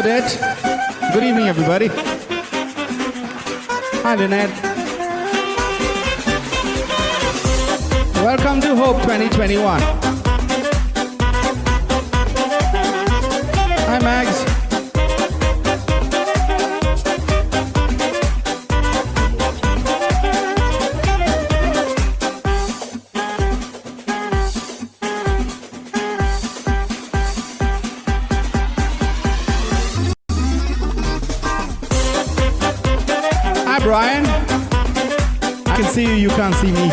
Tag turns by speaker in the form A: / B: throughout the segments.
A: Odette. Good evening, everybody. Hi, Lynette. Welcome to Hope 2021. Hi, Mags. Hi, Brian. I can see you, you can't see me.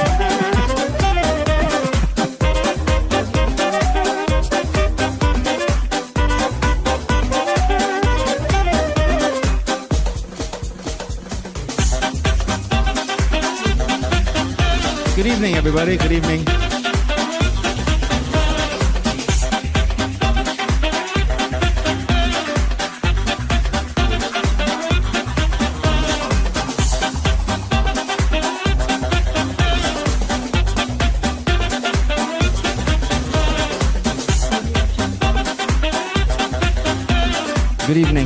A: Good evening, everybody. Good evening.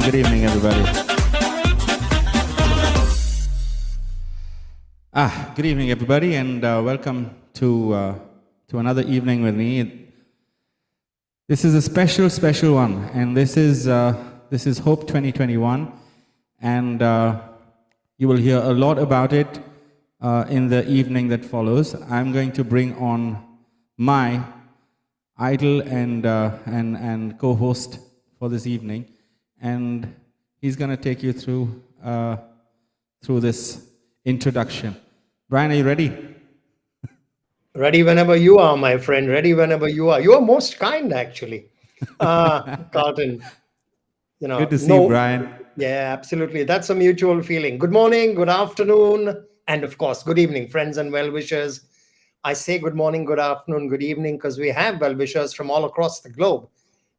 A: Good evening, everybody. Good evening, everybody, and welcome to another evening with me. This is a special one, and this is Hope 2021, and you will hear a lot about it in the evening that follows. I'm going to bring on my idol and co-host for this evening, and he's going to take you through this introduction. Brian, are you ready?
B: Ready whenever you are, my friend. Ready whenever you are. You are most kind, actually. Carlton.
A: Good to see you, Brian.
B: Yeah, absolutely. That's a mutual feeling. Good morning, good afternoon, and of course, good evening, friends and well-wishers. I say good morning, good afternoon, good evening, because we have well-wishers from all across the globe.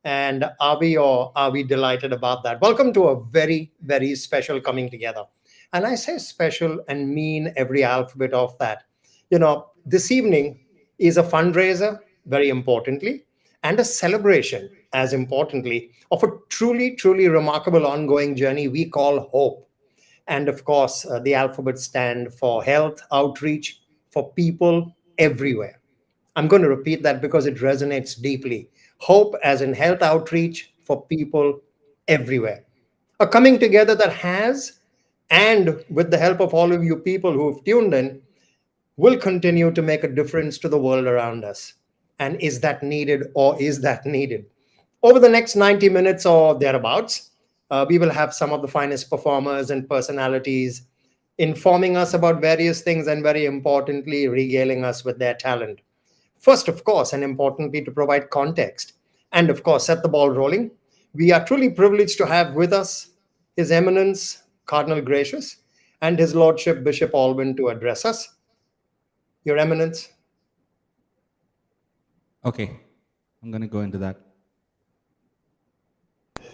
B: And are we delighted about that? Welcome to a very, very special coming together. And I say special and mean every alphabet of that. This evening is a fundraiser, very importantly, and a celebration, as importantly, of a truly, truly remarkable ongoing journey we call HOPE. And of course, the alphabet stand for health outreach for people everywhere. I'm going to repeat that because it resonates deeply. HOPE as in health outreach for people everywhere. A coming together that has, and with the help of all of you people who have tuned in, will continue to make a difference to the world around us. And is that needed, or is that needed? Over the next 90 minutes or thereabouts, we will have some of the finest performers and personalities informing us about various things and, very importantly, regaling us with their talent. First, of course, and importantly, to provide context and, of course, set the ball rolling, we are truly privileged to have with us His Eminence, Cardinal Gracious, and His Lordship, Bishop Alvin, to address us. Your Eminence.
A: Okay, I'm going to go into that.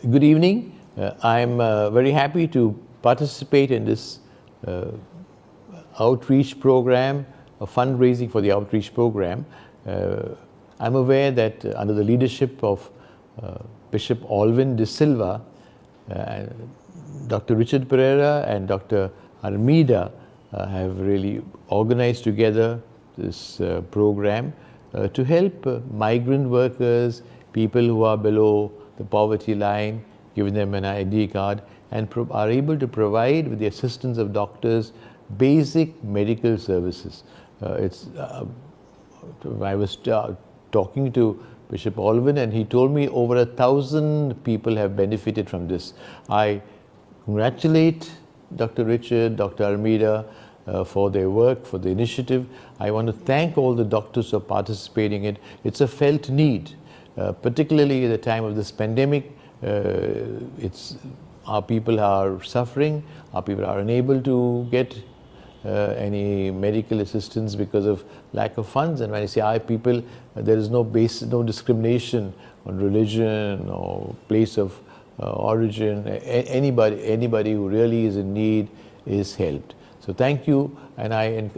C: Good evening. I'm very happy to participate in this outreach program, a fundraising for the outreach program. I'm aware that under the leadership of Bishop Alvin de Silva, Dr. Richard Pereira and Dr. Armida have really organized together this program to help migrant workers, people who are below the poverty line, giving them an ID card, and are able to provide, with the assistance of doctors, basic medical services. I was talking to Bishop Alvin, and he told me over 1,000 people have benefited from this. I congratulate Dr. Richard, Dr. Armida for their work, for the initiative. I want to thank all the doctors for participating in it. It's a felt need, particularly at the time of this pandemic. Our people are suffering, our people are unable to get any medical assistance because of lack of funds. And when I say our people, there is no discrimination on religion or place of origin. Anybody who really is in need is helped. So thank you, and I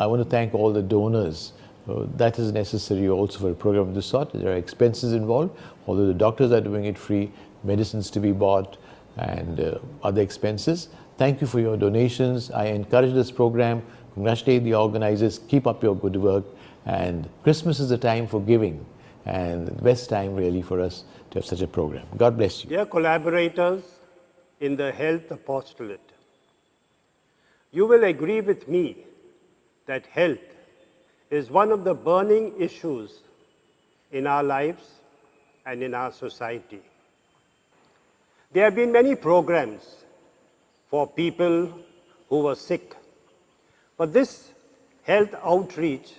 C: want to thank all the donors That is necessary also for a program of this sort. There are expenses involved, although the doctors are doing it free, medicines to be bought, and other expenses. Thank you for your donations. I encourage this program, congratulate the organizers, keep up your good work, and Christmas is the time for giving, and the best time really for us to have such a program. God bless you.
D: Dear collaborators in the health apostolate, you will agree with me that health is one of the burning issues in our lives and in our society. There have been many programs for people who were sick, but this health outreach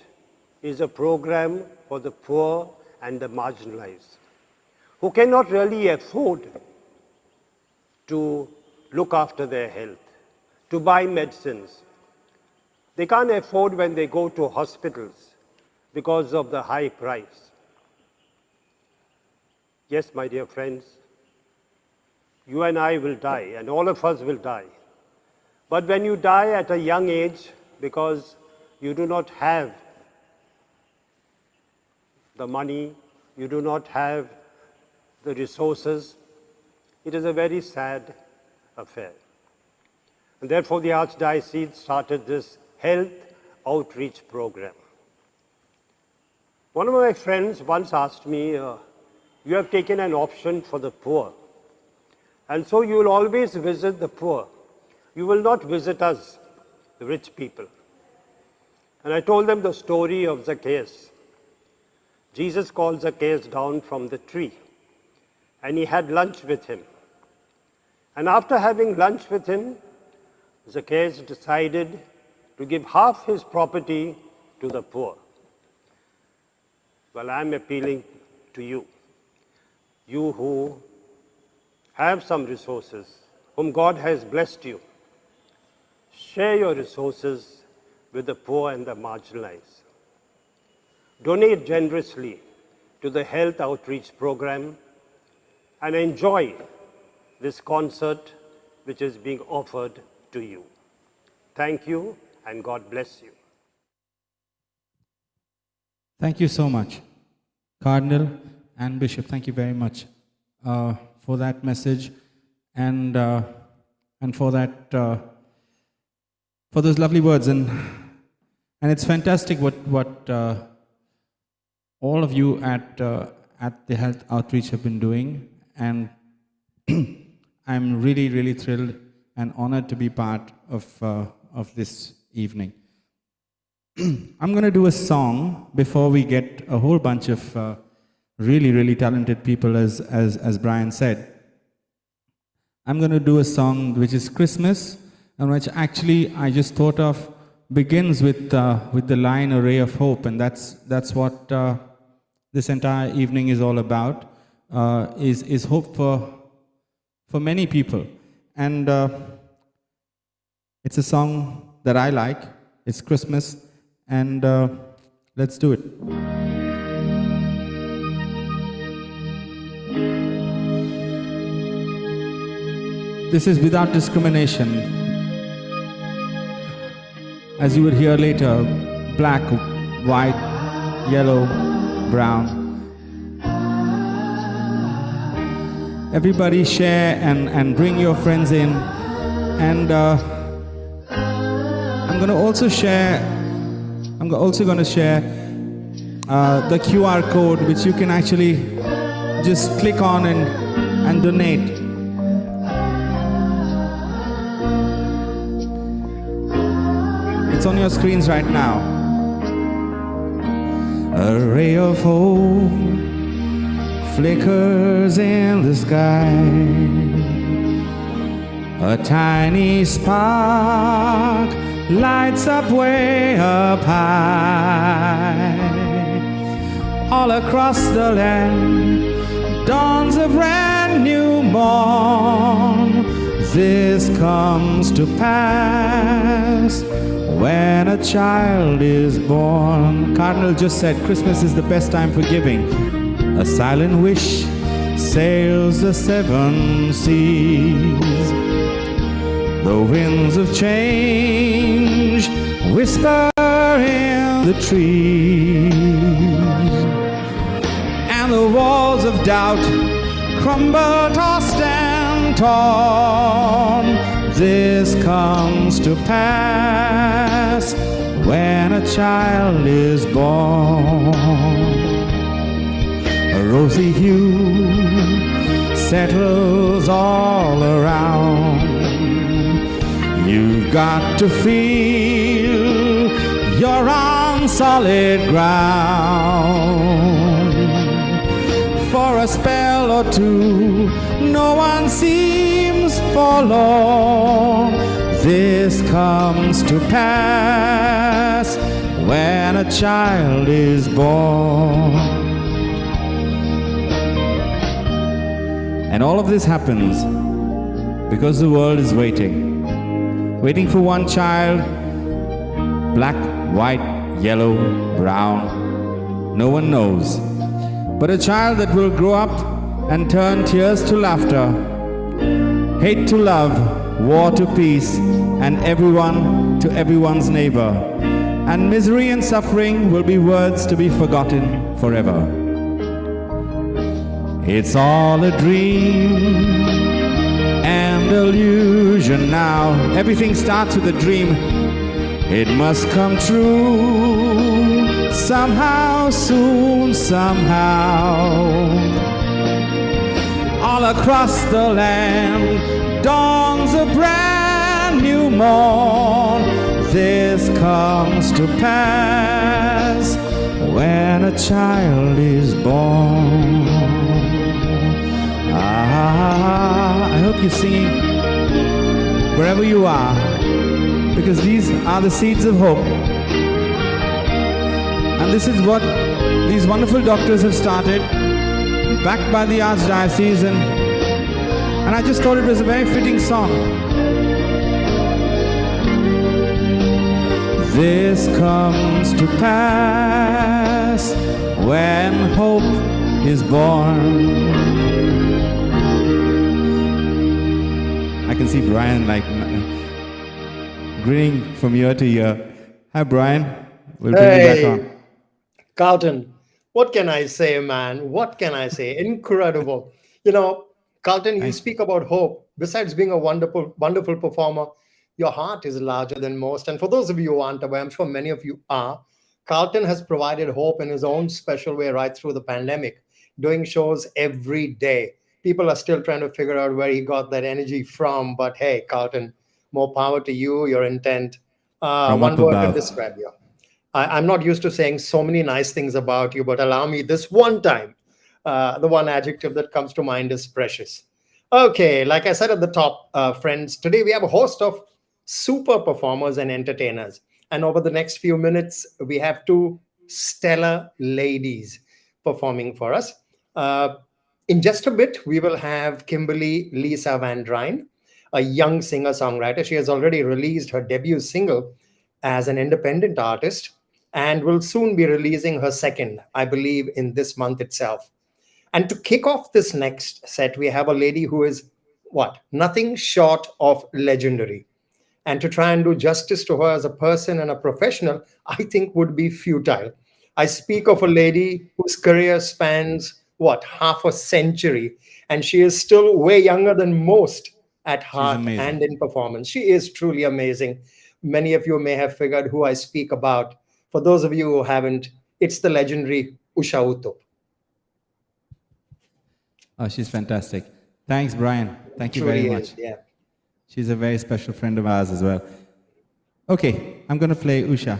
D: is a program for the poor and the marginalized, who cannot really afford to look after their health, to buy medicines. They can't afford when they go to hospitals because of the high price. Yes, my dear friends, you and I will die, and all of us will die. But when you die at a young age because you do not have the money, you do not have the resources, it is a very sad affair. And therefore the Archdiocese started this health outreach program. One of my friends once asked me, you have taken an option for the poor, and so you will always visit the poor. You will not visit us, the rich people. And I told them the story of Zacchaeus. Jesus called Zacchaeus down from the tree, and he had lunch with him. And after having lunch with him, Zacchaeus decided to give half his property to the poor. Well, I'm appealing to you, you who have some resources, whom God has blessed you. Share your resources with the poor and the marginalized. Donate generously to the health outreach program and enjoy this concert which is being offered to you. Thank you, and God bless you.
A: Thank you so much, Cardinal and Bishop. Thank you very much for that message and for that for those lovely words. And it's fantastic what all of you at the health outreach have been doing, and I'm really thrilled and honored to be part of this evening. I'm going to do a song before we get a whole bunch of really talented people, as Brian said. I'm going to do a song which is Christmas, and which actually I just thought of begins with the line "A Ray of Hope," and that's what this entire evening is all about. Is hope for many people, and it's a song that I like. It's Christmas, and let's do it. This is without discrimination. As you would hear later, black, white, yellow, brown. Everybody share and bring your friends in. And I'm also going to share the QR code, which you can actually just click on and donate. It's on your screens right now. A ray of hope flickers in the sky. A tiny spark lights up way up high. All across the land dawns a brand new morn. This comes to pass when a child is born. Cardinal just said Christmas is the best time for giving. A silent wish sails the seven seas. The winds of change whisper in the trees, and the walls of doubt crumble, tossed and torn. This comes to pass when a child is born. A rosy hue settles all around. You've got to feel you're on solid ground. For a spell or two, no one seems forlorn. This comes to pass when a child is born. And all of this happens because the world is waiting for one child, black, white, yellow, brown, no one knows. But a child that will grow up and turn tears to laughter, hate to love, war to peace, and everyone to everyone's neighbor. And misery and suffering will be words to be forgotten forever. It's all a dream and illusion now. Everything starts with a dream. It must come true somehow, soon, somehow. All across the land dawns a brand new morn. This comes to pass when a child is born. I hope you're singing wherever you are, because these are the seeds of hope. And this is what these wonderful doctors have started, backed by the Archdiocese, and I just thought it was a very fitting song. This comes to pass when hope is born. I can see Brian like grinning from ear to ear. Hi, Brian. We'll bring you back on.
B: Carlton, what can I say, man? What can I say? Incredible. You know, Carlton, you speak about hope. Besides being a wonderful, wonderful performer, your heart is larger than most. And for those of you who aren't aware, I'm sure many of you are, Carlton has provided hope in his own special way right through the pandemic, doing shows every day. People are still trying to figure out where he got that energy from. But hey, Carlton, more power to you, your intent. One word to describe you. I'm not used to saying so many nice things about you, but allow me this one time. The one adjective that comes to mind is precious. Okay, like I said at the top, friends, today we have a host of super performers and entertainers. And over the next few minutes, we have two stellar ladies performing for us. In just a bit, we will have Kimberly Lisa Van Dryn, a young singer-songwriter. She has already released her debut single as an independent artist and will soon be releasing her second, I believe, in this month itself. And to kick off this next set, we have a lady who is, nothing short of legendary. And to try and do justice to her as a person and a professional, I think would be futile. I speak of a lady whose career spans, half a century, and she is still way younger than most at heart and in performance. She is truly amazing. Many of you may have figured who I speak about. For those of you who haven't, it's the legendary Usha Uthup.
A: Oh, she's fantastic. Thanks, Brian. Thank you very much.
B: Yeah.
A: She's a very special friend of ours as well. Okay, I'm going to play Usha.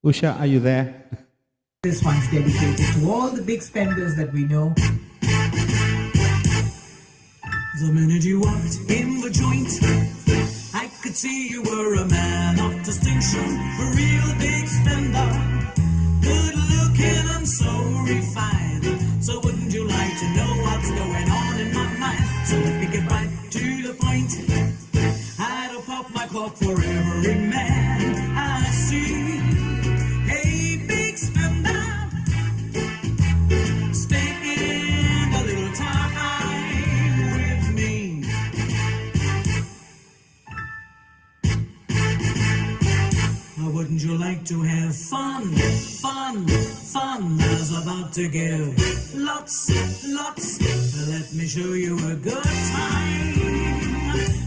A: Usha, are you there?
E: This one's dedicated to all the big spenders that we know. The minute you walked in the joint, I could see you were a man of distinction, a real big spender, good looking and so refined. So wouldn't you like to know what's going on in my mind? So let me get right to the point. I'd have popped my cork for every man I see. Hey, big spender, spend a little time with me. I wouldn't you like to have fun? Fun, fun is about to give lots, lots. Let me show you a good time.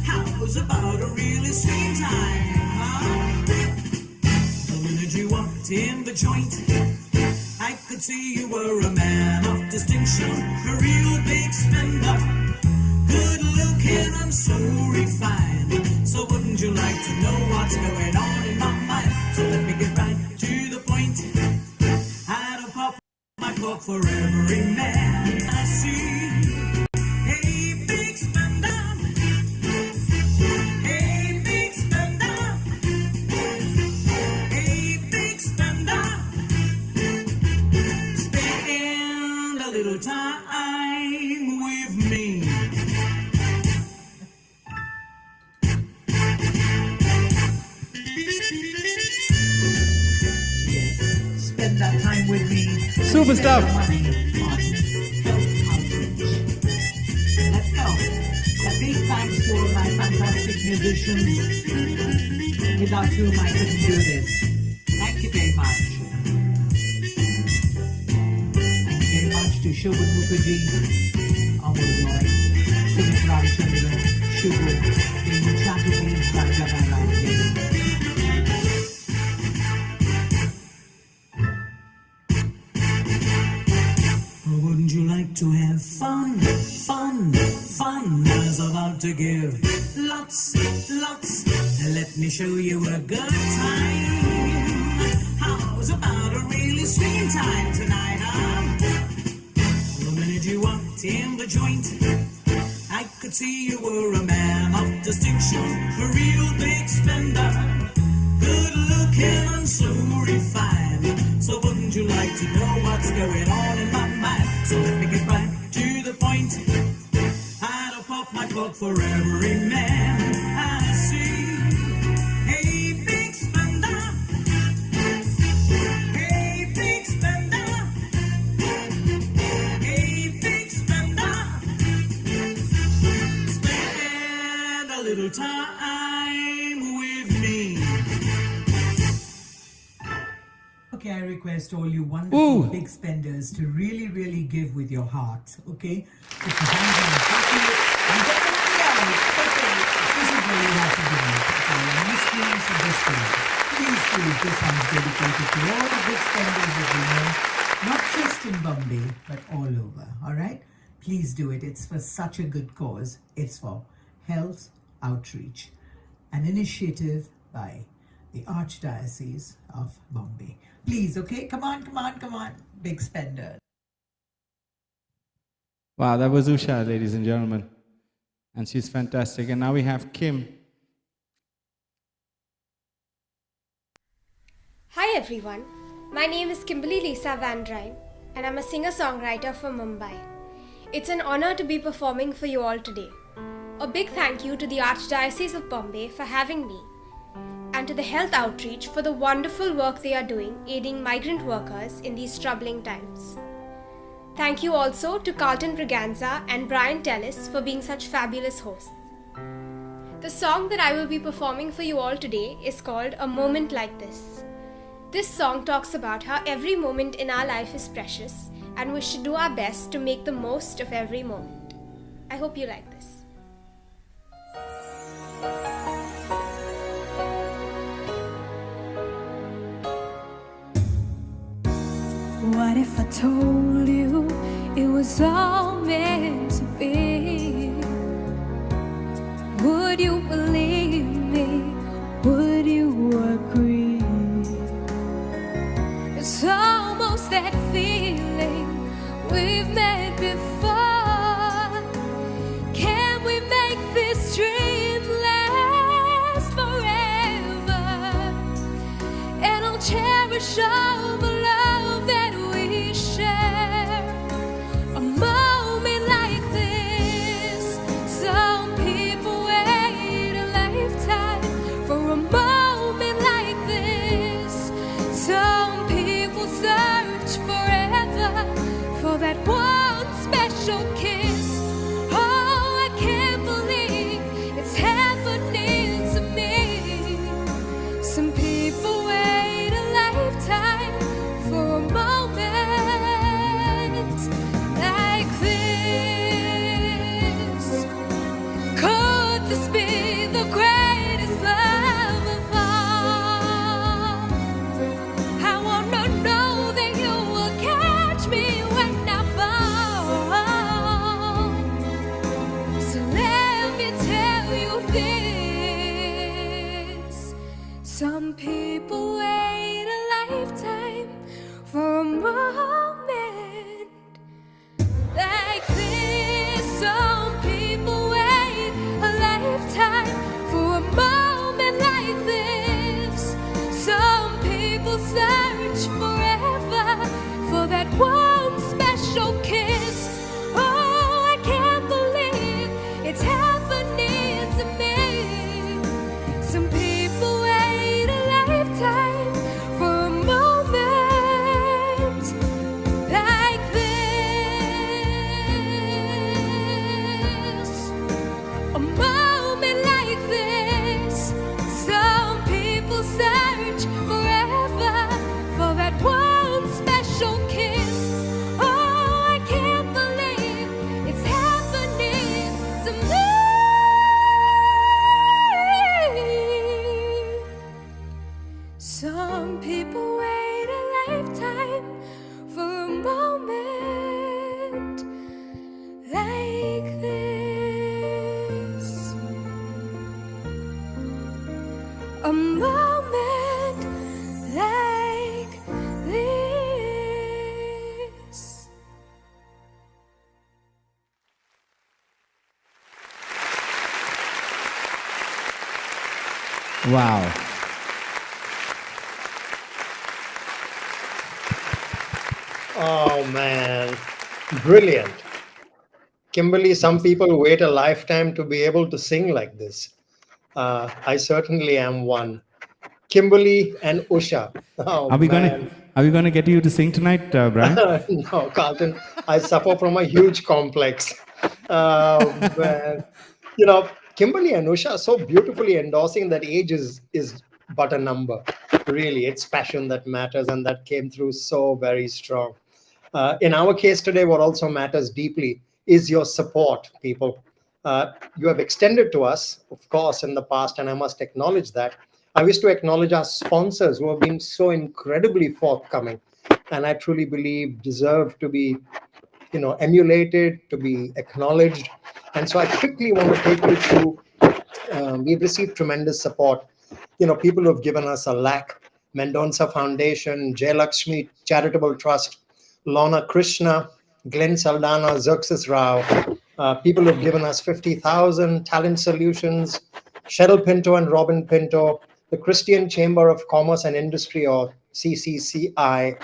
E: How's about a really sweet time, huh? The minute you walked in the joint, I could see you were a man of distinction, a real big spender, good looking and so refined. So wouldn't you like to know what's going on in my mind? So let me get right to the point. I don't pop my cork for every man I see. Hey, big spender. Hey, big spender. Hey, big spender. Spend a little time with me. Spend that time with me.
A: Super stuff.
E: Let's go. A big thanks to all my fantastic musicians. Without whom I couldn't do this. Thank you very much. Thank you very much to Shobhan Mukherjee, Amol Roy, Sumit Ravichandran, Shubhu, Amy Chatterjee, Rajabai. Wouldn't you like to have fun? Fun, fun is about to give lots, lots. Let me show you a good time. How's about a really sweet time tonight, huh? The minute you walked in the joint, I could see you were a man of distinction, a real big spender, good looking and so refined. So wouldn't you like to know what's going on in my mind? So let me get right to the point. I don't pop my cork for every man I see. Hey, big spender. Hey, big spender. Hey, big spender. Spend a little time with me. Okay, I request all you wonderful big spenders to really, really give with your heart, okay? Put your hands on the pocket and get the money out, okay? This is where you have to do it, okay? Nice feelings for this one. Please, this one's dedicated to all the big spenders that we know, not just in Bombay, but all over, all right? Please do it. It's for such a good cause. It's for health outreach, an initiative by the Archdiocese of Bombay. Please, okay? Come on, come on, come on. Big spender.
A: Wow, that was Usha, ladies and gentlemen. And she's fantastic. And now we have Kim.
F: Hi everyone, my name is Kimberly Lisa Van Rijn and I'm a singer-songwriter from Mumbai. It's an honor to be performing for you all today. A big thank you to the Archdiocese of Bombay for having me and to the Health Outreach for the wonderful work they are doing aiding migrant workers in these troubling times. Thank you also to Carlton, Braganza and Tellis for being such fabulous hosts. The song that I will be performing for you all today is called A Moment Like This. This song talks about how every moment in our life is precious and we should do our best to make the most of every moment. I hope you like this.
G: What if I told you it was all meant to be? Would you believe me? Would you agree? It's almost that feeling we've met before. Can we make this dream last forever? And I'll cherish all the love that we share. A moment like this, some people wait a lifetime for a moment like this. Some people search forever for that one special kiss. Oh, I can't believe it's happening to me. Some people wait people wait a lifetime for a moment like this. Some people wait a lifetime for a moment like this. Some people search forever for that one special kiss. Oh, I can't believe it's happening to me. Some people wait a lifetime for a moment like this. A moment like this. Some people search forever for that one special kiss. Oh, I can't believe it's happening to me. Some people wait a lifetime for a moment like this. A moment like this.
A: Wow.
B: Oh man, brilliant. Kimberly, some people wait a lifetime to be able to sing like this. I certainly am one. Kimberly and Usha. Oh
A: Are we
B: man.
A: gonna get you to sing tonight, Brian?
B: No, Carlton, I suffer from a huge complex. Man. You know, Kimberly and Usha are so beautifully endorsing that age is but a number. Really, it's passion that matters, and that came through so very strong. In our case today, what also matters deeply is your support, people. You have extended to us, of course, in the past, and I must acknowledge that. I wish to acknowledge our sponsors who have been so incredibly forthcoming, and I truly believe deserve to be, emulated, to be acknowledged. And so I quickly want to take you through. We've received tremendous support. People who have given us a lakh: Mendonça Foundation, Jayalakshmi Charitable Trust, Lorna Krishna, Glenn Saldana, Xerxes Rao. People who have given us 50,000, Talent Solutions, Cheryl Pinto and Robin Pinto, the Christian Chamber of Commerce and Industry, or CCCI,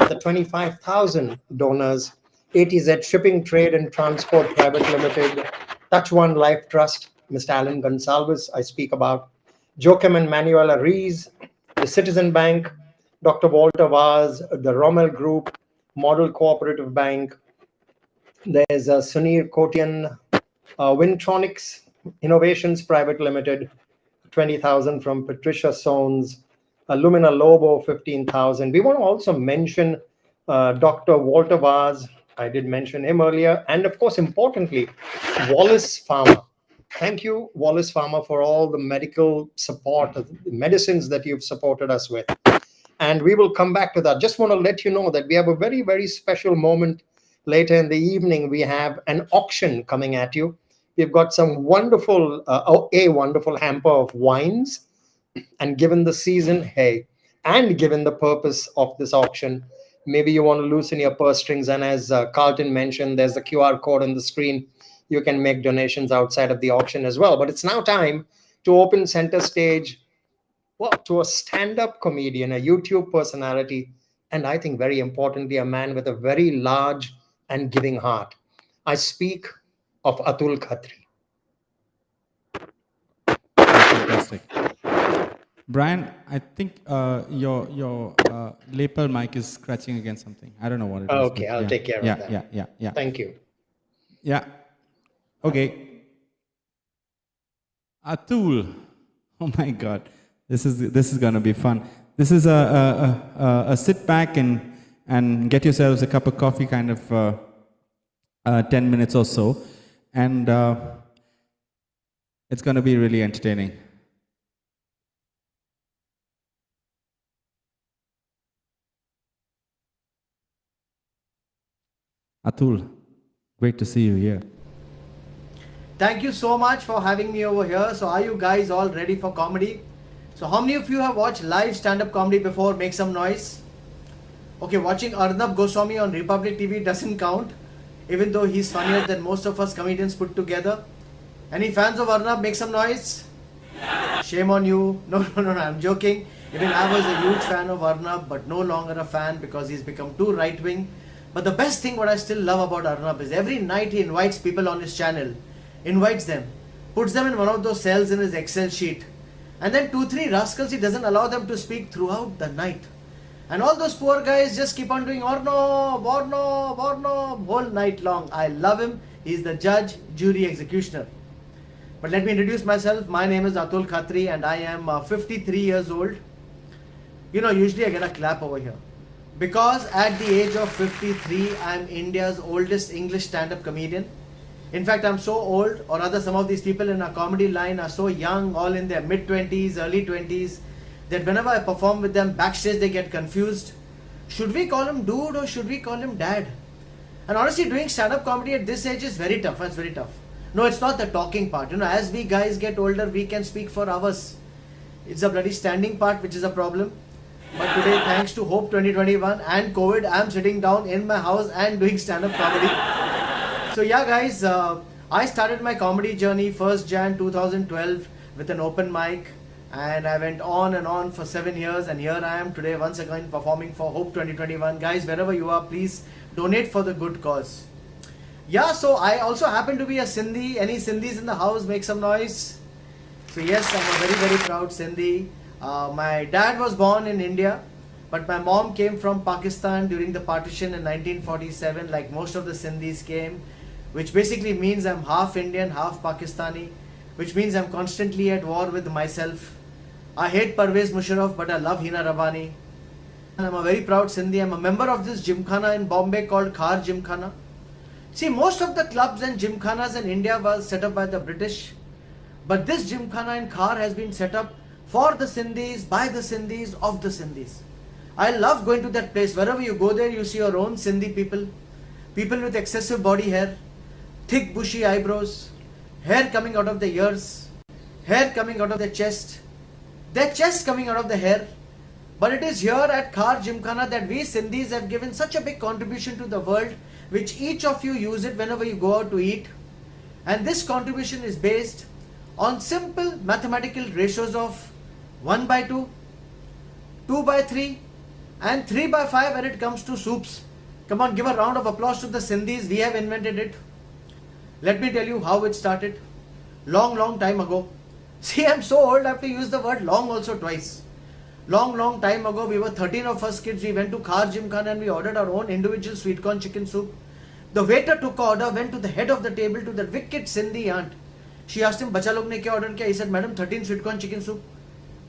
B: the 25,000 donors, ATZ Shipping Trade and Transport Private Limited, Touch One Life Trust, Mr. Alan Gonsalves, I speak about, Joachim and Manuela Rees, the Citizen Bank, Dr. Walter Vaz, the Rommel Group, Model Cooperative Bank. There's Sunir Kotian, Wintronics Innovations Private Limited, 20,000 from Patricia Sones, Lumina Lobo, 15,000. We want to also mention Dr. Walter Vaz. I did mention him earlier. And of course, importantly, Wallace Pharma. Thank you, Wallace Pharma, for all the medical support, the medicines that you've supported us with. And we will come back to that. Just want to let you know that we have a very, very special moment later in the evening. We have an auction coming at you. We've got some wonderful, a wonderful hamper of wines. And given the season, hey, and given the purpose of this auction, maybe you want to loosen your purse strings. And as Carlton mentioned, there's the QR code on the screen. You can make donations outside of the auction as well. But it's now time to open center stage, well, to a stand-up comedian, a YouTube personality, and I think very importantly, a man with a very large and giving heart. I speak of Atul Khatri.
A: Fantastic. Brian, I think your lapel mic is scratching against something. I don't know what it is.
B: Okay,
A: but
B: I'll take care of that.
A: Yeah.
B: Thank you.
A: Yeah. Okay. Atul. Oh my God. This is going to be fun. This is a sit back and get yourselves a cup of coffee kind of 10 minutes or so. And it's going to be really entertaining. Atul, great to see you here.
H: Thank you so much for having me over here. So are you guys all ready for comedy? So how many of you have watched live stand-up comedy before? Make some noise. Okay, watching Arnab Goswami on Republic TV doesn't count, even though he's funnier than most of us comedians put together. Any fans of Arnab? Make some noise. Shame on you. No, I'm joking. Even I was a huge fan of Arnab, but no longer a fan because he's become too right-wing. But the best thing what I still love about Arnab is every night he invites people on his channel, invites them, puts them in one of those cells in his Excel sheet, and then 2-3 rascals he doesn't allow them to speak throughout the night. And all those poor guys just keep on doing Arnab whole night long. I love him. He's the judge, jury, executioner. But let me introduce myself. My name is Atul Khatri and I am 53 years old. You know, usually I get a clap over here. Because at the age of 53, I am India's oldest English stand-up comedian. In fact, I'm so old, or rather some of these people in our comedy line are so young, all in their mid-20s, early 20s, that whenever I perform with them backstage, they get confused. Should we call him dude or should we call him dad? And honestly, doing stand-up comedy at this age is very tough. It's very tough. No, it's not the talking part. You know, as we guys get older, we can speak for hours. It's the bloody standing part which is a problem. But today, thanks to Hope 2021 and COVID, I'm sitting down in my house and doing stand-up comedy. So yeah, guys, I started my comedy journey 1st Jan 2012 with an open mic. And I went on and on for 7 years. And here I am today once again performing for Hope 2021. Guys, wherever you are, please donate for the good cause. Yeah, so I also happen to be a Sindhi. Any Sindhis in the house? Make some noise. So yes, I'm a very, very proud Sindhi. My dad was born in India, but my mom came from Pakistan during the partition in 1947, like most of the Sindhis came, which basically means I'm half Indian, half Pakistani, which means I'm constantly at war with myself. I hate Parvez Musharraf, but I love Hina Rabani. And I'm a very proud Sindhi. I'm a member of this gymkhana in Bombay called Khar Gymkhana. See, most of the clubs and gymkhanas in India were set up by the British, but this gymkhana in Khar has been set up for the Sindhis, by the Sindhis, of the Sindhis. I love going to that place. Wherever you go there, you see your own Sindhi people. People with excessive body hair, thick bushy eyebrows, hair coming out of the ears, hair coming out of the chest coming out of the hair. But it is here at Khar Gymkhana that we Sindhis have given such a big contribution to the world, which each of you use it whenever you go out to eat. And this contribution is based on simple mathematical ratios of 1/2, 2/3 and 3/5 when it comes to soups. Come on, give a round of applause to the Sindhis. We have invented it. Let me tell you how it started. Long time ago. See, I'm so old I have to use the word long also twice. Long time ago, we were 13 of us kids. We went to Khar Gymkhana and we ordered our own individual sweet corn chicken soup. The waiter took order, went to the head of the table to the wicked Sindhi aunt. She asked him, "Bacha log ne kya order kiya?" He said, "Madam, 13 sweet corn chicken soup."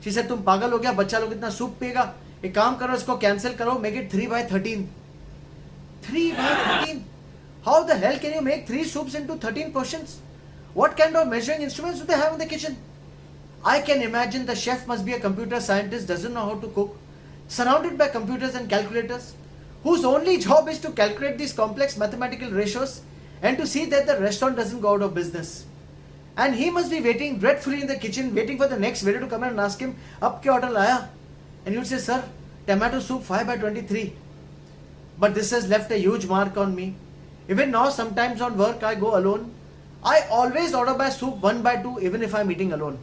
H: She said, "Tum pagal ho gaya? Bacha log itna soup piyega? Ek kaam karo, isko cancel karo, make it 3/13. 3/13? How the hell can you make 3 soups into 13 portions? What kind of measuring instruments do they have in the kitchen? I can imagine the chef must be a computer scientist, doesn't know how to cook, surrounded by computers and calculators, whose only job is to calculate these complex mathematical ratios and to see that the restaurant doesn't go out of business. And he must be waiting dreadfully in the kitchen, waiting for the next waiter to come in and ask him, "Ab kya order laya?" And he would say, "Sir, tomato soup 5/23. But this has left a huge mark on me. Even now, sometimes on work, I go alone. I always order my soup 1/2, even if I'm eating alone.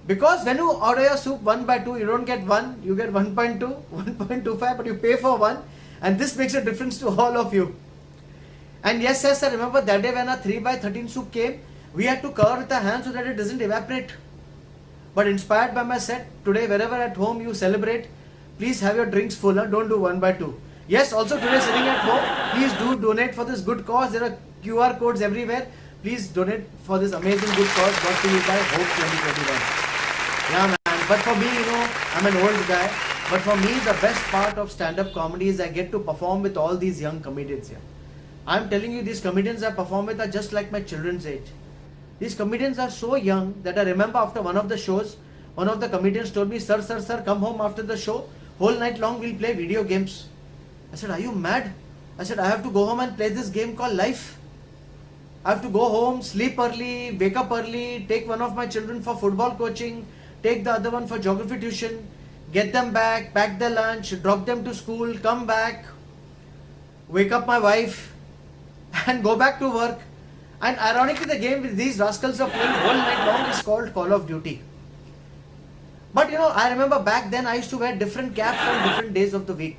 H: Because when you order your soup 1/2, you don't get 1, you get 1.2, 1.25, but you pay for 1, and this makes a difference to all of you. And yes, I remember that day when a 3/13 soup came, we had to cover with our hands so that it doesn't evaporate. But inspired by my set, today wherever at home you celebrate, please have your drinks full, don't do 1/2. Yes, also today sitting at home, please do donate for this good cause. There are QR codes everywhere. Please donate for this amazing good cause brought to you by Hope 2021. Yeah, man. But for me, I'm an old guy. But for me, the best part of stand-up comedy is I get to perform with all these young comedians here. I'm telling you, these comedians I perform with are just like my children's age. These comedians are so young that I remember after one of the shows, one of the comedians told me, sir, come home after the show. Whole night long we'll play video games. I said, "Are you mad?" I said, "I have to go home and play this game called life. I have to go home, sleep early, wake up early, take one of my children for football coaching, take the other one for geography tuition, get them back, pack their lunch, drop them to school, come back, wake up my wife and go back to work. And ironically, the game with these rascals are playing all night long is called Call of Duty. But you know, I remember back then I used to wear different caps on different days of the week.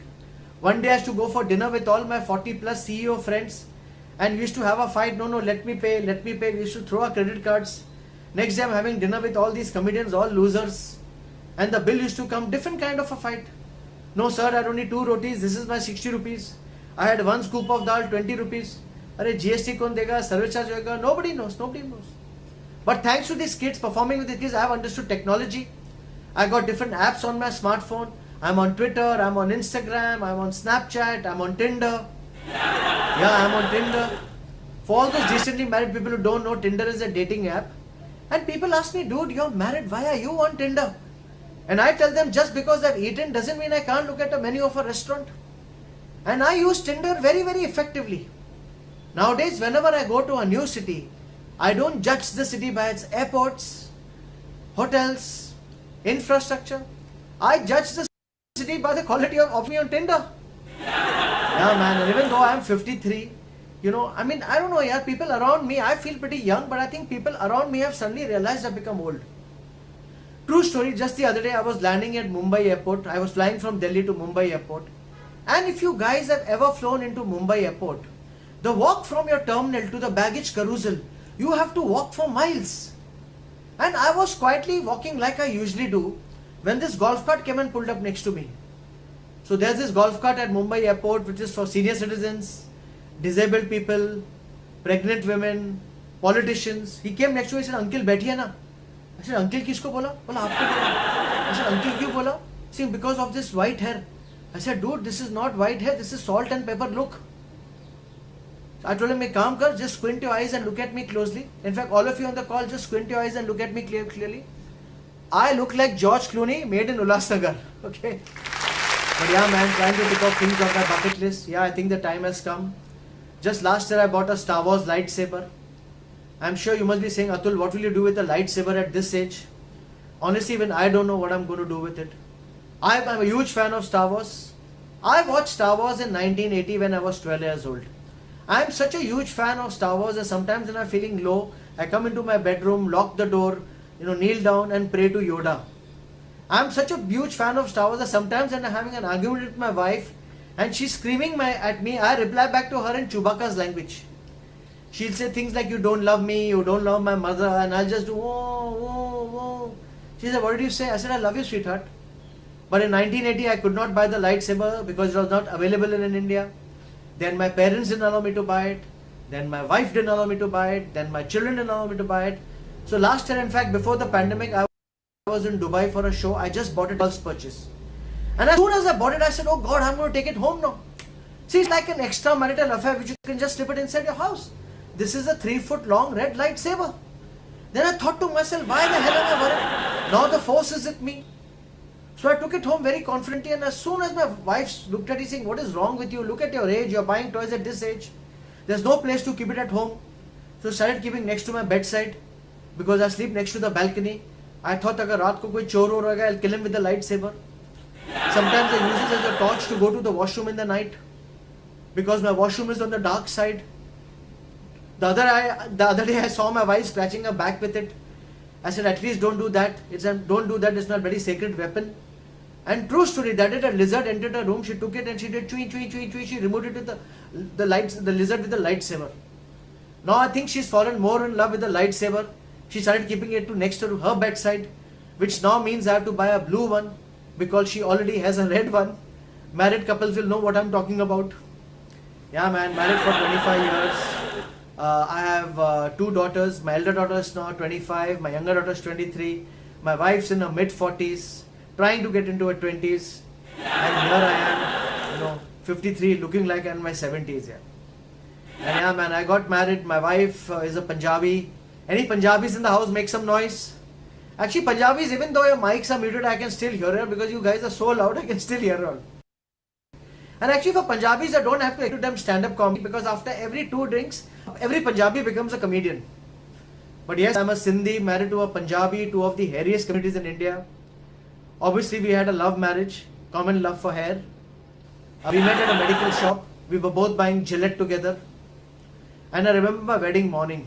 H: One day I used to go for dinner with all my 40 plus CEO friends, and we used to have a fight. No, let me pay, let me pay. We used to throw our credit cards. Next day I'm having dinner with all these comedians, all losers. And the bill used to come, different kind of a fight. No sir, I don't need 2 rotis, this is my 60 rupees. I had 1 scoop of dal, 20 rupees. Arey GST kon dega, service charge hoega, nobody knows. But thanks to these kids, performing with the kids, I have understood technology. I got different apps on my smartphone. I'm on Twitter, I'm on Instagram, I'm on Snapchat, I'm on Tinder. Yeah, I'm on Tinder. For all those recently married people who don't know, Tinder is a dating app. And people ask me, dude, you're married, why are you on Tinder? And I tell them, just because I've eaten doesn't mean I can't look at a menu of a restaurant. And I use Tinder very, very effectively. Nowadays, whenever I go to a new city, I don't judge the city by its airports, hotels, infrastructure. I judge the city by the quality of me on Tinder. Yeah, man, and even though I'm 53, you know, I mean, I don't know, yeah, people around me, I feel pretty young, but I think people around me have suddenly realized I've become old. True story, just the other day I was landing at Mumbai airport. I was flying from Delhi to Mumbai airport. And if you guys have ever flown into Mumbai airport, the walk from your terminal to the baggage carousel, you have to walk for miles. And I was quietly walking like I usually do when this golf cart came and pulled up next to me. So there's this golf cart at Mumbai airport which is for senior citizens, disabled people, pregnant women, politicians. He came next to me and said, Uncle, बैठिए ना. I said, Uncle किसको बोला? बोला आपको बोला. I said, Uncle क्यों बोला? See, because of this white hair. I said, dude, this is not white hair, this is salt and pepper, look. I told him, "Ek kaam kar, just squint your eyes and look at me closely. In fact, all of you on the call, just squint your eyes and look at me clearly. I look like George Clooney made in Ulhasnagar." Okay. But yeah, man, trying to pick up things on my bucket list. Yeah, I think the time has come. Just last year, I bought a Star Wars lightsaber. I'm sure you must be saying, Atul, what will you do with a lightsaber at this age? Honestly, even I don't know what I'm going to do with it. I'm a huge fan of Star Wars. I watched Star Wars in 1980 when I was 12 years old. I'm such a huge fan of Star Wars that sometimes when I'm feeling low, I come into my bedroom, lock the door, kneel down and pray to Yoda. I'm such a huge fan of Star Wars that sometimes when I'm having an argument with my wife and she's screaming at me, I reply back to her in Chewbacca's language. She'll say things like, you don't love me, you don't love my mother, and I'll just do, whoa, whoa, whoa. She said, what did you say? I said, I love you, sweetheart. But in 1980, I could not buy the lightsaber because it was not available in India. Then my parents didn't allow me to buy it. Then my wife didn't allow me to buy it. Then my children didn't allow me to buy it. So last year, in fact, before the pandemic, I was in Dubai for a show. I just bought it as purchase. And as soon as I bought it, I said, oh God, I'm going to take it home now. See, it's like an extramarital affair which you can just slip it inside your house. This is a 3-foot long red lightsaber. Then I thought to myself, why the hell am I worried? Now the force is with me. So I took it home very confidently, and as soon as my wife looked at it saying, what is wrong with you? Look at your age, you're buying toys at this age. There's no place to keep it at home. So I started keeping next to my bedside because I sleep next to the balcony. I thought agar raat ko koi chor ho raga, I'll kill him with the lightsaber. Sometimes I use it as a torch to go to the washroom in the night because my washroom is on the dark side. The other day I saw my wife scratching her back with it. I said, at least don't do that. Don't do that. It's not a very sacred weapon. And true story, that day a lizard entered her room. She took it and she did chui, chui, chui, chui. She removed it with the lizard with the lightsaber. Now I think she's fallen more in love with the lightsaber. She started keeping it next to her bedside, which now means I have to buy a blue one because she already has a red one. Married couples will know what I'm talking about. Yeah, man, married for 25 years. I have 2 daughters. My elder daughter is now 25. My younger daughter is 23. My wife's in her mid-40s, trying to get into her 20s. And here I am, 53, looking like I'm in my 70s. Yeah. And yeah, man, I got married. My wife is a Punjabi. Any Punjabis in the house, make some noise. Actually, Punjabis, even though your mics are muted, I can still hear her because you guys are so loud, I can still hear her. And actually for Punjabis, I don't have to them stand-up comedy because after every 2 drinks, every Punjabi becomes a comedian. But yes, I'm a Sindhi married to a Punjabi, two of the hairiest communities in India. Obviously, we had a love marriage, common love for hair. We met at a medical shop. We were both buying Gillette together. And I remember my wedding morning.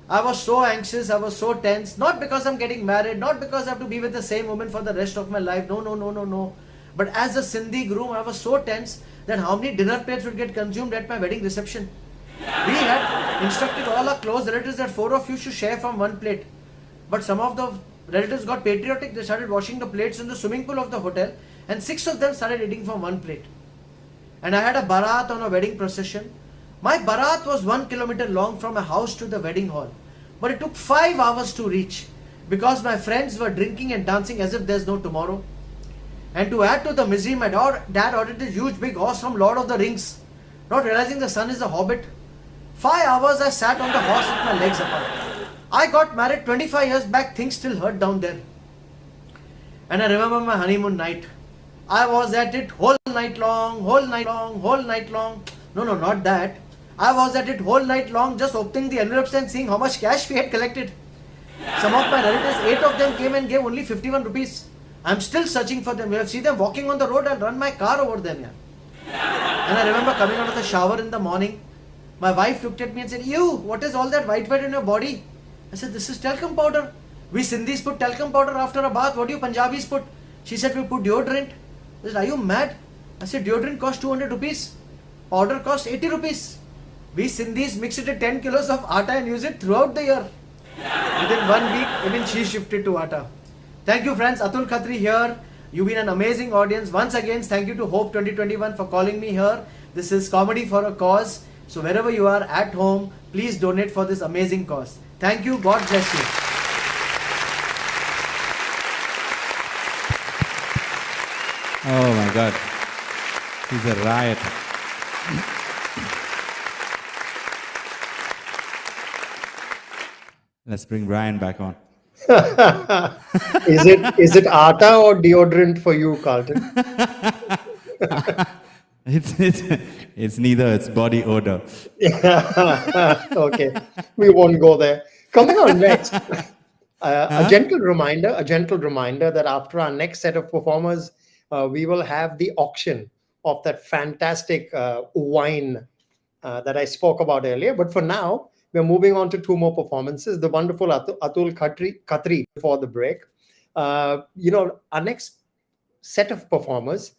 H: I was so anxious, I was so tense. Not because I'm getting married, not because I have to be with the same woman for the rest of my life. No. But as a Sindhi groom, I was so tense that how many dinner plates would get consumed at my wedding reception. We had instructed all our close relatives that 4 of you should share from one plate. But some of the relatives got patriotic. They started washing the plates in the swimming pool of the hotel, and 6 of them started eating from one plate. And I had a barat on a wedding procession. My barat was 1 kilometer long from my house to the wedding hall. But it took 5 hours to reach because my friends were drinking and dancing as if there's no tomorrow. And to add to the misery, my dad ordered this huge big horse from Lord of the Rings, not realizing the son is a hobbit. 5 hours I sat on the horse with my legs apart. I got married 25 years back, things still hurt down there. And I remember my honeymoon night. I was at it whole night long. No, not that. I was at it whole night long, just opening the envelopes and seeing how much cash we had collected. Some of my relatives, 8 of them came and gave only 51 rupees. I'm still searching for them. If I see them walking on the road, I'll run my car over them. Yeah. And I remember coming out of the shower in the morning. My wife looked at me and said, "Ew, what is all that white in your body?" I said, "This is talcum powder. We Sindhis put talcum powder after a bath. What do you Punjabis put?" She said, "We put deodorant." I said, "Are you mad?" I said, "Deodorant costs 200 rupees. Powder costs 80 rupees. We Sindhis mix it at 10 kilos of atta and use it throughout the year." Within 1 week, even she shifted to atta. Thank you, friends. Atul, Khatri here. You've been an amazing audience. Once again, thank you to Hope 2021 for calling me here. This is Comedy for a Cause. So wherever you are at home, please donate for this amazing cause. Thank you. God bless you.
A: Oh my God. He's a riot. Let's bring Brian back on.
B: Is it atta or deodorant for you, Carlton?
A: It's neither, it's body odor.
B: Okay, we won't go there. Coming on next, a gentle reminder that after our next set of performers, we will have the auction of that fantastic wine that I spoke about earlier. But for now, we're moving on to 2 more performances. The wonderful Atul Khatri before the break. Our next set of performers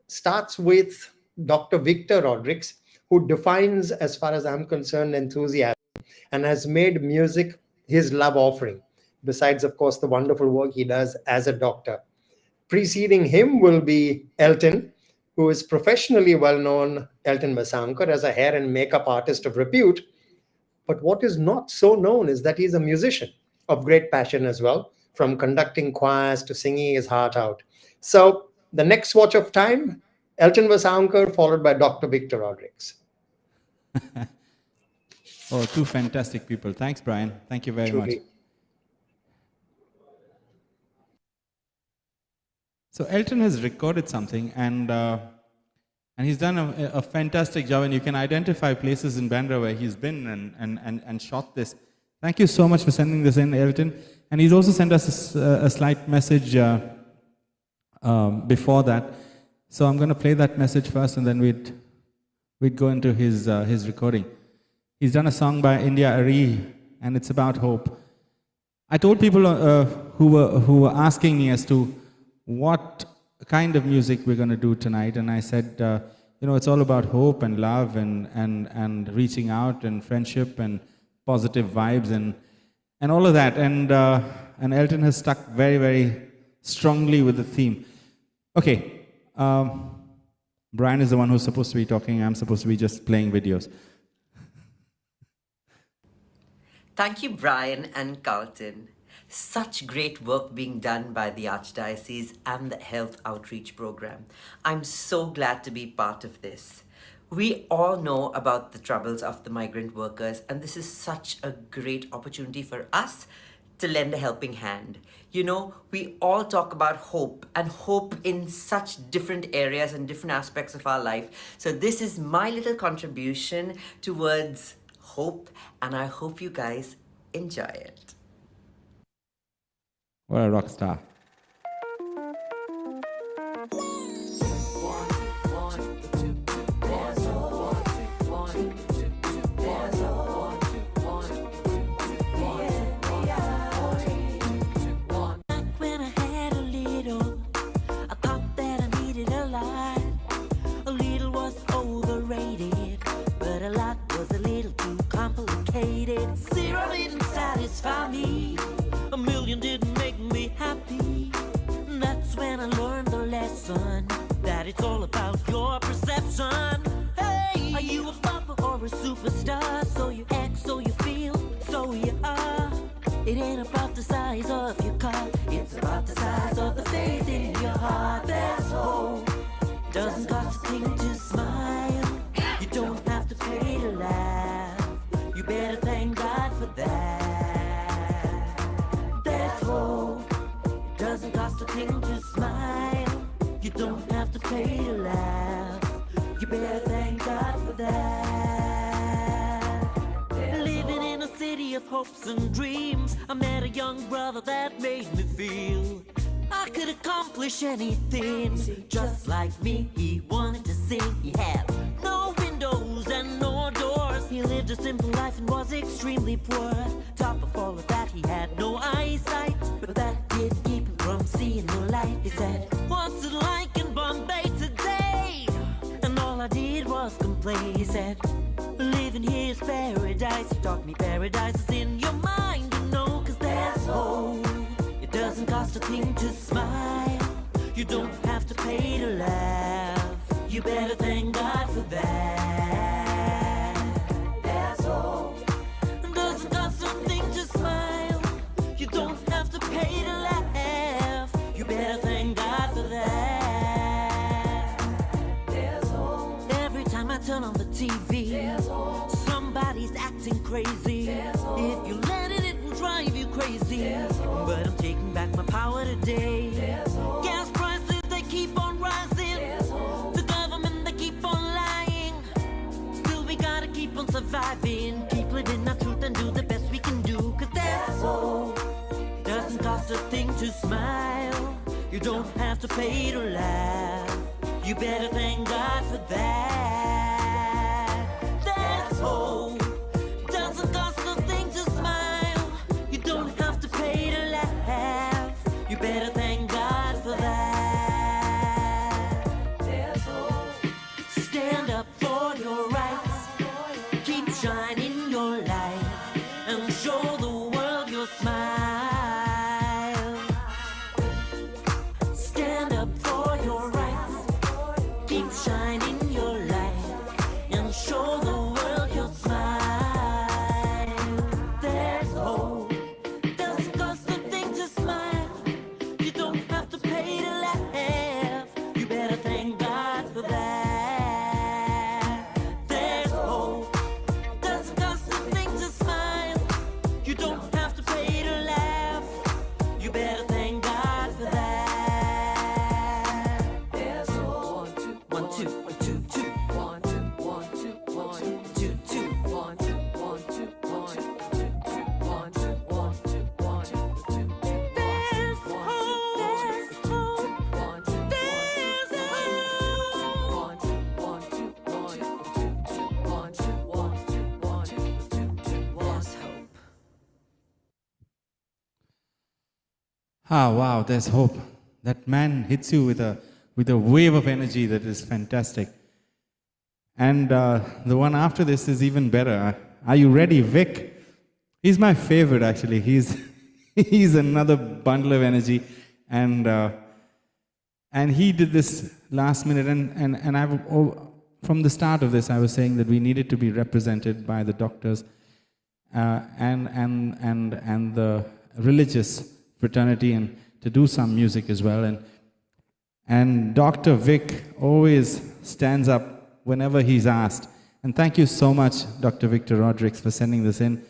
B: starts with Dr. Victor Rodrigues, who defines, as far as I'm concerned, enthusiasm and has made music his love offering, besides, of course, the wonderful work he does as a doctor. Preceding him will be Elton, who is professionally well-known, Elton Vasankar, as a hair and makeup artist of repute. But what is not so known is that he's a musician of great passion as well, from conducting choirs to singing his heart out. So the next swatch of time, Elton Vasankar, followed by Dr. Victor Rodrigues.
A: Oh, 2 fantastic people. Thanks, Brian. Thank you very much. So Elton has recorded something, and he's done a fantastic job, and you can identify places in Bandra where he's been and shot this. Thank you so much for sending this in, Elton. And he's also sent us a slight message before that. So I'm going to play that message first, and then we'd go into his recording. He's done a song by India Ari, and it's about hope. I told people who were asking me as to what kind of music we're going to do tonight, and I said, it's all about hope and love and reaching out and friendship and positive vibes and all of that. And Elton has stuck very, very strongly with the theme. Okay. Brian is the one who's supposed to be talking. I'm supposed to be just playing videos.
I: Thank you, Brian and Carlton. Such great work being done by the Archdiocese and the Health Outreach Program. I'm so glad to be part of this. We all know about the troubles of the migrant workers, and this is such a great opportunity for us to lend a helping hand. We all talk about hope, and hope in such different areas and different aspects of our life. So this is my little contribution towards hope, and I hope you guys enjoy it.
A: What a rock star.
E: When I had a little, I thought that I needed a lot. A little was overrated, but a lot was a little too complicated. Zero didn't satisfy me, a million didn't make me happy. And that's when I learned the lesson that it's all about your perception. Hey, are you a bopper or a superstar? So you act, so you feel, so you are. It ain't about the size of your car, it's about the size of the faith in your heart. There's hope. Doesn't cost a thing to smile. You don't have to pay to laugh. You better thank God for that. There's hope. Doesn't cost a thing to smile. You don't have to pay to laugh. You better thank God for that. Living in a city of hopes and dreams, I met a young brother that made me feel I could accomplish anything. Just like me, he wanted to sing. He had no windows and no doors. He lived a simple life and was extremely poor. Top of all of that, he had no eyesight, but that didn't keep him from seeing the light. He said, "What's it like in Bombay today?" And all I did was complain. He said, "Living here is paradise." He taught me paradise is in your mind, you know, 'cause there's hope. It doesn't cost a thing to smile. You don't have to pay to laugh. You better thank God for that. There's hope. It doesn't cost a thing to smile. You don't have to pay to laugh. You better thank God for that. There's hope. Every time I turn on the TV, there's hope. Somebody's acting crazy. There's hope. If you let it, it will drive you crazy. There's hope. But I'm taking back my power today. There's hope. Gas prices, they keep on rising. There's hope. The government, they keep on lying. Still we gotta keep on surviving. Keep living our truth and do the best we can do. 'Cause there's hope. Doesn't cost a thing to smile. You don't have to pay to laugh. You better thank God for that. There's hope. Doesn't cost a thing to smile. You don't have to pay to laugh. You better thank God for that. There's hope. Stand up for your rights. Keep shining your light and show the world your smile. Stand up for your rights. Keep shining your light and show the world your smile. There's hope. Doesn't cost a thing to smile. You don't have to pay to laugh. You better thank God for that. There's hope. Doesn't cost a thing to smile. You don't have to pay to laugh. You better thank God for that. There's hope. 1, 2, 1, 2, 2. 1, 2, 1, 2, 1, 2, 2. 1, 2, 1, 2, 1, 2, 2. 1, 2, 1, 2, 1, 2, 2. There's hope. There's hope. 1, 2, 1, 2, 1, 2, 1, 2, 1, 2, 1, 2, 1, 2, 1, 2, 2. There's hope.
A: Ah, wow, there's hope. That man hits you with a wave of energy that is fantastic. And the one after this is even better. Are you ready, Vic? He's my favorite, actually. He's another bundle of energy, and he did this last minute. And from the start of this, I was saying that we needed to be represented by the doctors and the religious fraternity, and to do some music as well. And Dr. Vic always stands up whenever he's asked. And thank you so much, Dr. Victor Rodrigues, for sending this in.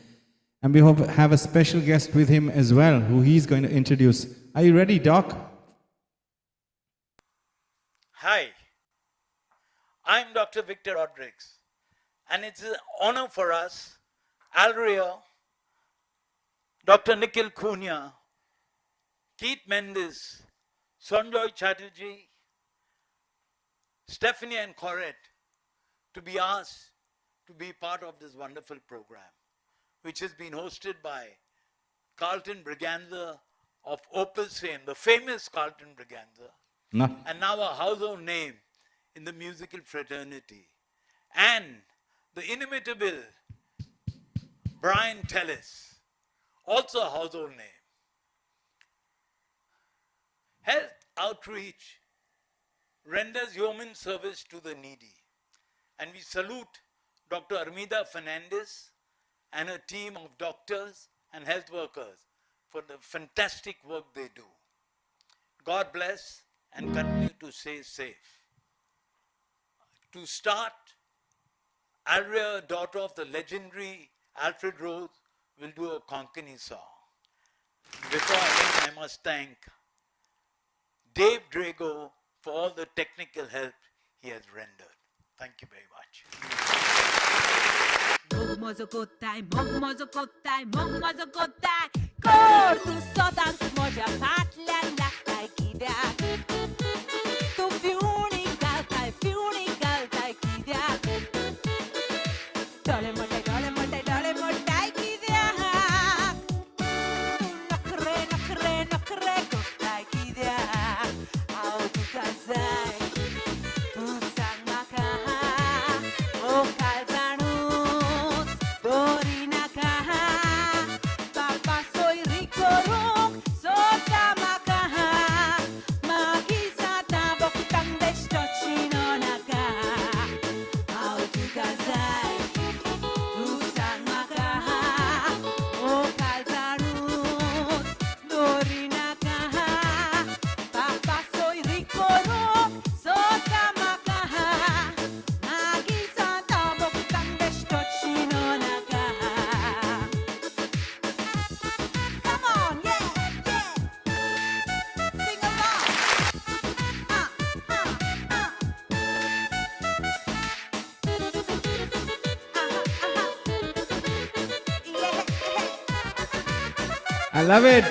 A: And we have a special guest with him as well, who he's going to introduce. Are you ready, Doc?
J: Hi, I'm Dr. Victor Rodrigues, and it's an honor for us, Al Rio, Dr. Nikhil Cunha, Keith Mendes, Sanjoy Chatterjee, Stephanie and Corette to be asked to be part of this wonderful program, which has been hosted by Carlton Braganza of Opus fame, the famous Carlton Braganza,
A: No.
J: and now a household name in the musical fraternity, and the inimitable Brian Tellis, also a household name. Health outreach renders human service to the needy, and we salute Dr. Armida Fernandez and her team of doctors and health workers for the fantastic work they do. God bless and continue to stay safe. To start, Alria, daughter of the legendary Alfred Rose, will do a Konkani song. Before I end, I must thank Dave Drago for all the technical help he has rendered. Thank you very much.
A: I love it.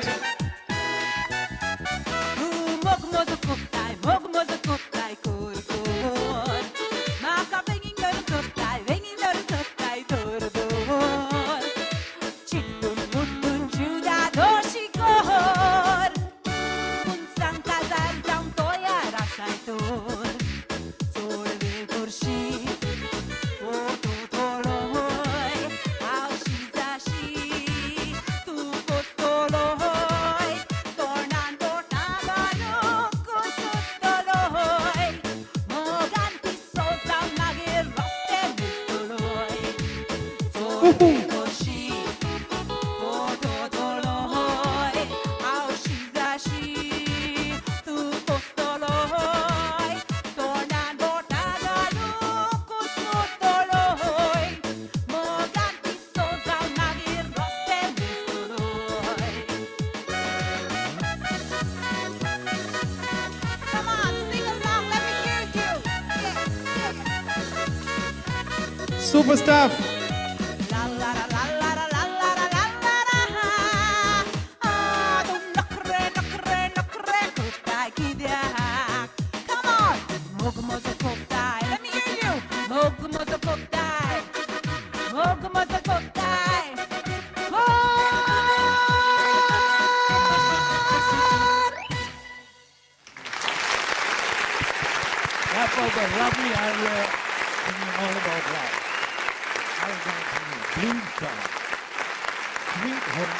A: Super stuff.
J: That was a lovely idea singing all about love. I was going to sing a blues song. Sweet Home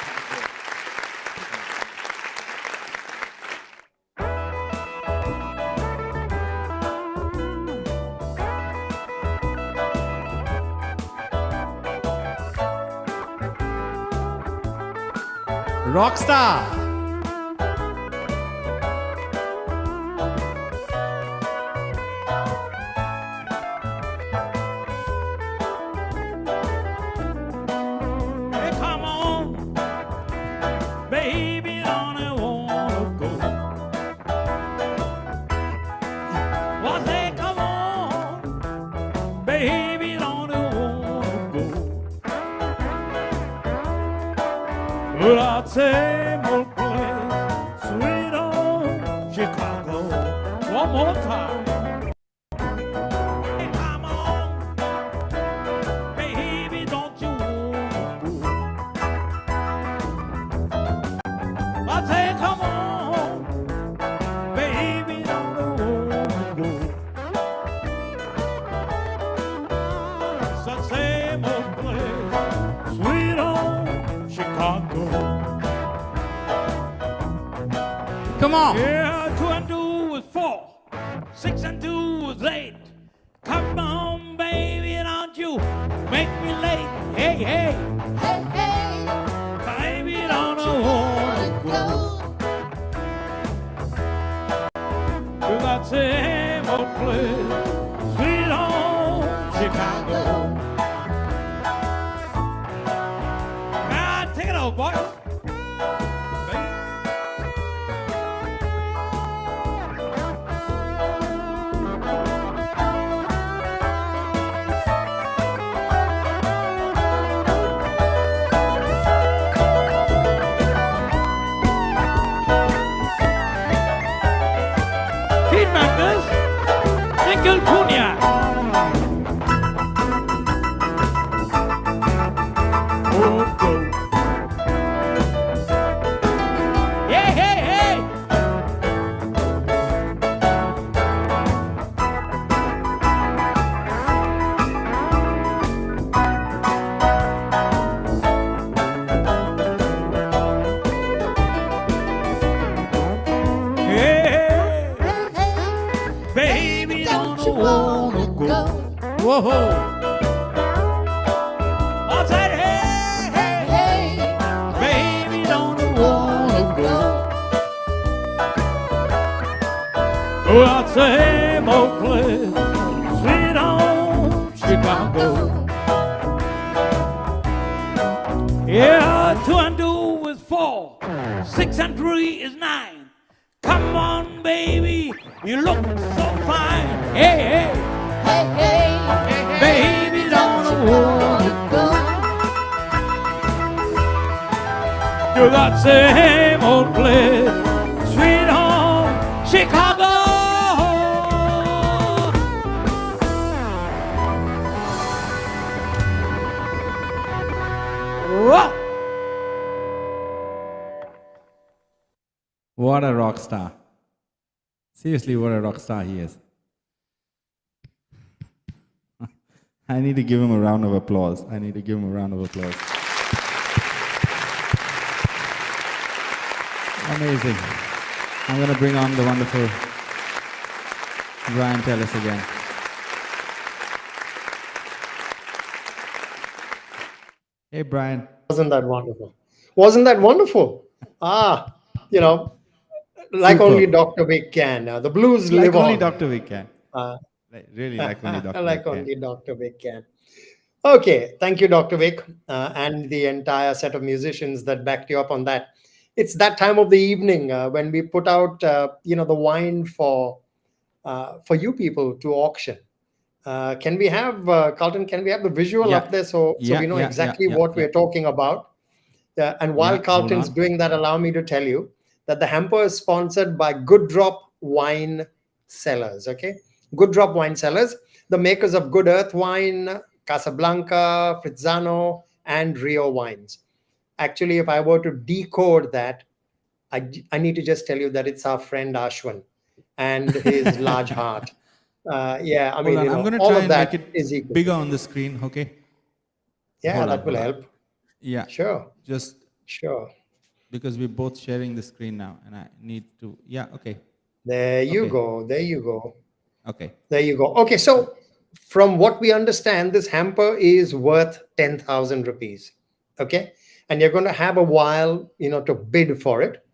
J: Chicago.
A: Rockstar.
J: Hey, come on, baby, don't I wanna go? Well, say, come on, baby, don't I wanna go? Well, I'd say, more place.
A: Come on.
J: Yeah, 2 and 2 was 4. 6 and 2 was 8. Come on, baby, don't you make me late. Hey, hey.
G: Hey, hey,
J: Baby, don't wanna go. To that same old place, sweet home Chicago. Ah, take it over, boys. Team members, Nickel Punya. Oh, go. Hey, hey, hey. Hey, baby, don't you wanna go? Whoa. I said, hey, hey,
G: hey,
J: baby, don't you wanna go? To that same old place, sweet home Chicago. Yeah, 2 and 2 is 4. 6 and 3 is 9. Come on, baby, you look so fine. Hey, hey,
G: hey, hey,
J: baby, don't you wanna
G: go?
J: to that same old place, sweet home Chicago. Whoa.
A: What a rock star. Seriously, what a rock star he is. I need to give him a round of applause. I need to give him a round of applause. Amazing. I'm going to bring on the wonderful Brian Tellis again. Hey, Brian.
B: Wasn't that wonderful? Wasn't that wonderful? Ah, you know, like
A: Super.
B: only Dr. Vic can. The blues
A: Like
B: live
A: only
B: on.
A: Dr. Vic can.
B: Uh,
A: Really, like only Dr.
B: like
A: Vic can.
B: only Dr. Vic can. Okay, thank you, Dr. Vic, and the entire set of musicians that backed you up on that. It's that time of the evening when we put out, the wine for you people to auction. Can we have Carlton? Can we have the visual
A: Yeah.
B: up there so we know exactly what we're talking about? And while
A: Yeah,
B: Carlton's
A: hold on.
B: doing that, allow me to tell you that the hamper is sponsored by Good Drop Wine Cellars. Okay, Good Drop Wine Cellars, the makers of Good Earth Wine, Casablanca, Frizzano, and Rio wines. Actually, if I were to decode that, I need to just tell you that it's our friend Ashwin and his large heart. Yeah, I
A: Hold
B: mean,
A: on. I'm going to
B: all
A: try
B: of
A: and
B: that
A: make it
B: is equal.
A: bigger on the screen, okay?
B: Yeah,
A: Hold on,
B: that will
A: hold on.
B: help.
A: Yeah.
B: Sure,
A: Just
B: sure.
A: because we're both sharing the screen now and I need to, yeah, okay.
B: There you
A: Okay.
B: go. There you go.
A: Okay.
B: There you go. Okay, so from what we understand, this hamper is worth 10,000 rupees. Okay, and you're going to have a while, to bid for it.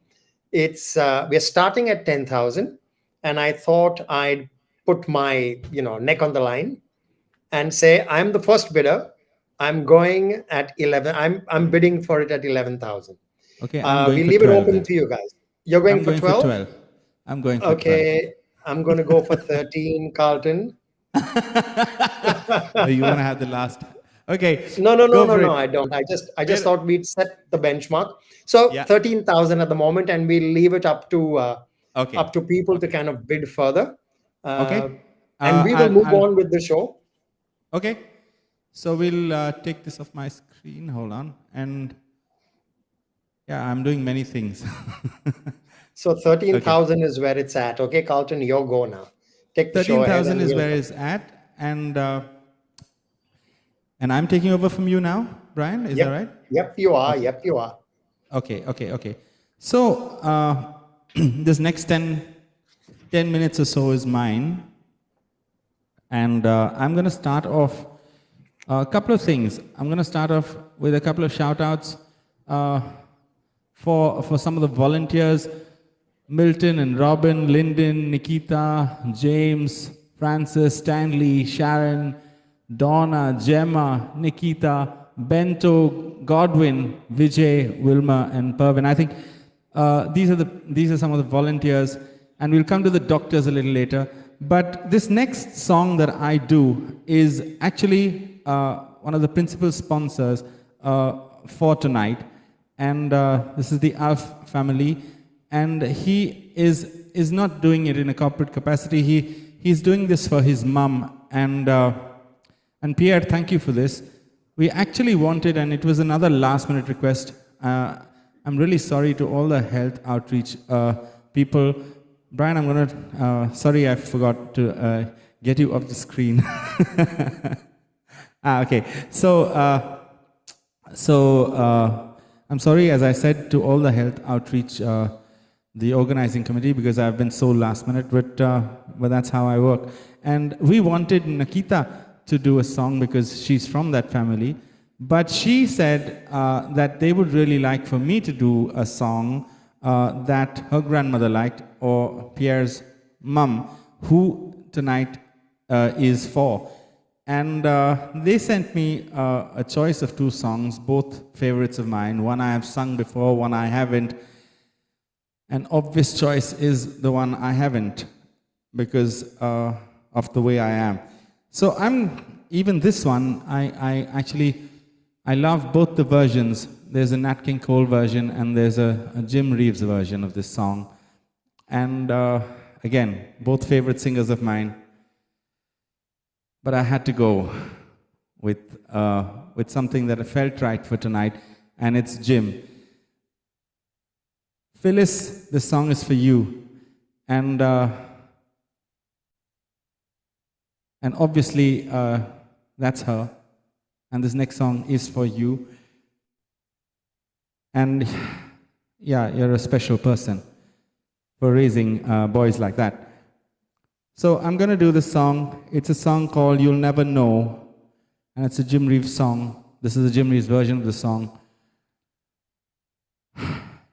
B: It's we're starting at 10,000, and I thought I'd put my neck on the line and say I'm the first bidder. I'm going at 11. I'm bidding for it at 11,000.
A: Okay, I'm going
B: We
A: for
B: leave it
A: 12
B: open
A: then.
B: to you guys. You're going
A: I'm
B: for
A: going
B: 12?
A: for 12. I'm going for 12.
B: Okay, I'm going to go for 13, Carlton.
A: Oh, you want to have the last? Okay.
B: No,
A: Go for it.
B: I don't. I just
A: Where-
B: thought we'd set the benchmark. So
A: Yeah.
B: 13,000 at the moment, and we'll leave it up to
A: Okay.
B: people to kind of bid further.
A: Okay.
B: And we will move
A: I'll-
B: on with the show.
A: Okay. So we'll take this off my screen. Hold on. And yeah, I'm doing many things.
B: So 13,000 is where it's at. Okay, Carlton, your go now. Take the show ahead.
A: 13,000
B: and
A: is
B: we'll-
A: where it's at. And I'm taking over from you now, Brian. Is that right?
B: Yep, you are. Yep, you are.
A: Okay. So this next 10 minutes or so is mine. And I'm going to start off a couple of things. I'm going to start off with a couple of shout-outs for some of the volunteers. Milton and Robin, Lyndon, Nikita, James, Francis, Stanley, Sharon, Donna, Gemma, Nikita, Bento, Godwin, Vijay, Wilma, and Pervin. I think these are some of the volunteers, and we'll come to the doctors a little later. But this next song that I do is actually one of the principal sponsors for tonight, and this is the Alf family, and he is not doing it in a corporate capacity. He's doing this for his mum, and Pierre, thank you for this. We actually wanted, and it was another last-minute request. I'm really sorry to all the health outreach people. Brian, I'm going to, sorry I forgot to get you off the screen. Okay, so I'm sorry, as I said, to all the health outreach, the organizing committee, because I've been so last minute, but that's how I work. And we wanted Nikita to do a song because she's from that family, but she said that they would really like for me to do a song that her grandmother liked, or Pierre's mum, who tonight is for. And they sent me a choice of two songs, both favorites of mine. One I have sung before, one I haven't. An obvious choice is the one I haven't, because of the way I am. So even this one, I love both the versions. There's a Nat King Cole version and there's a Jim Reeves version of this song. And again, both favorite singers of mine. But I had to go with something that I felt right for tonight, and it's Jim. Phyllis, this song is for you. And obviously, that's her. And this next song is for you. And yeah, you're a special person for raising boys like that. So I'm going to do this song. It's a song called You'll Never Know. And it's a Jim Reeves song. This is a Jim Reeves version of the song.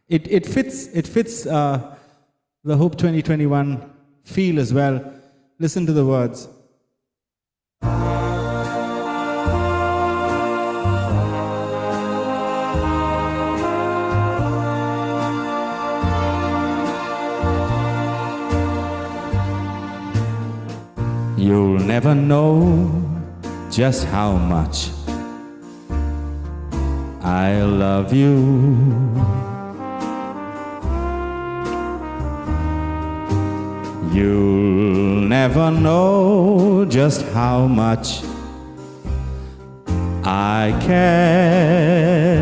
A: It fits the Hope 2021 feel as well. Listen to the words. You'll never know just how much I love you. You'll never know just how much I care.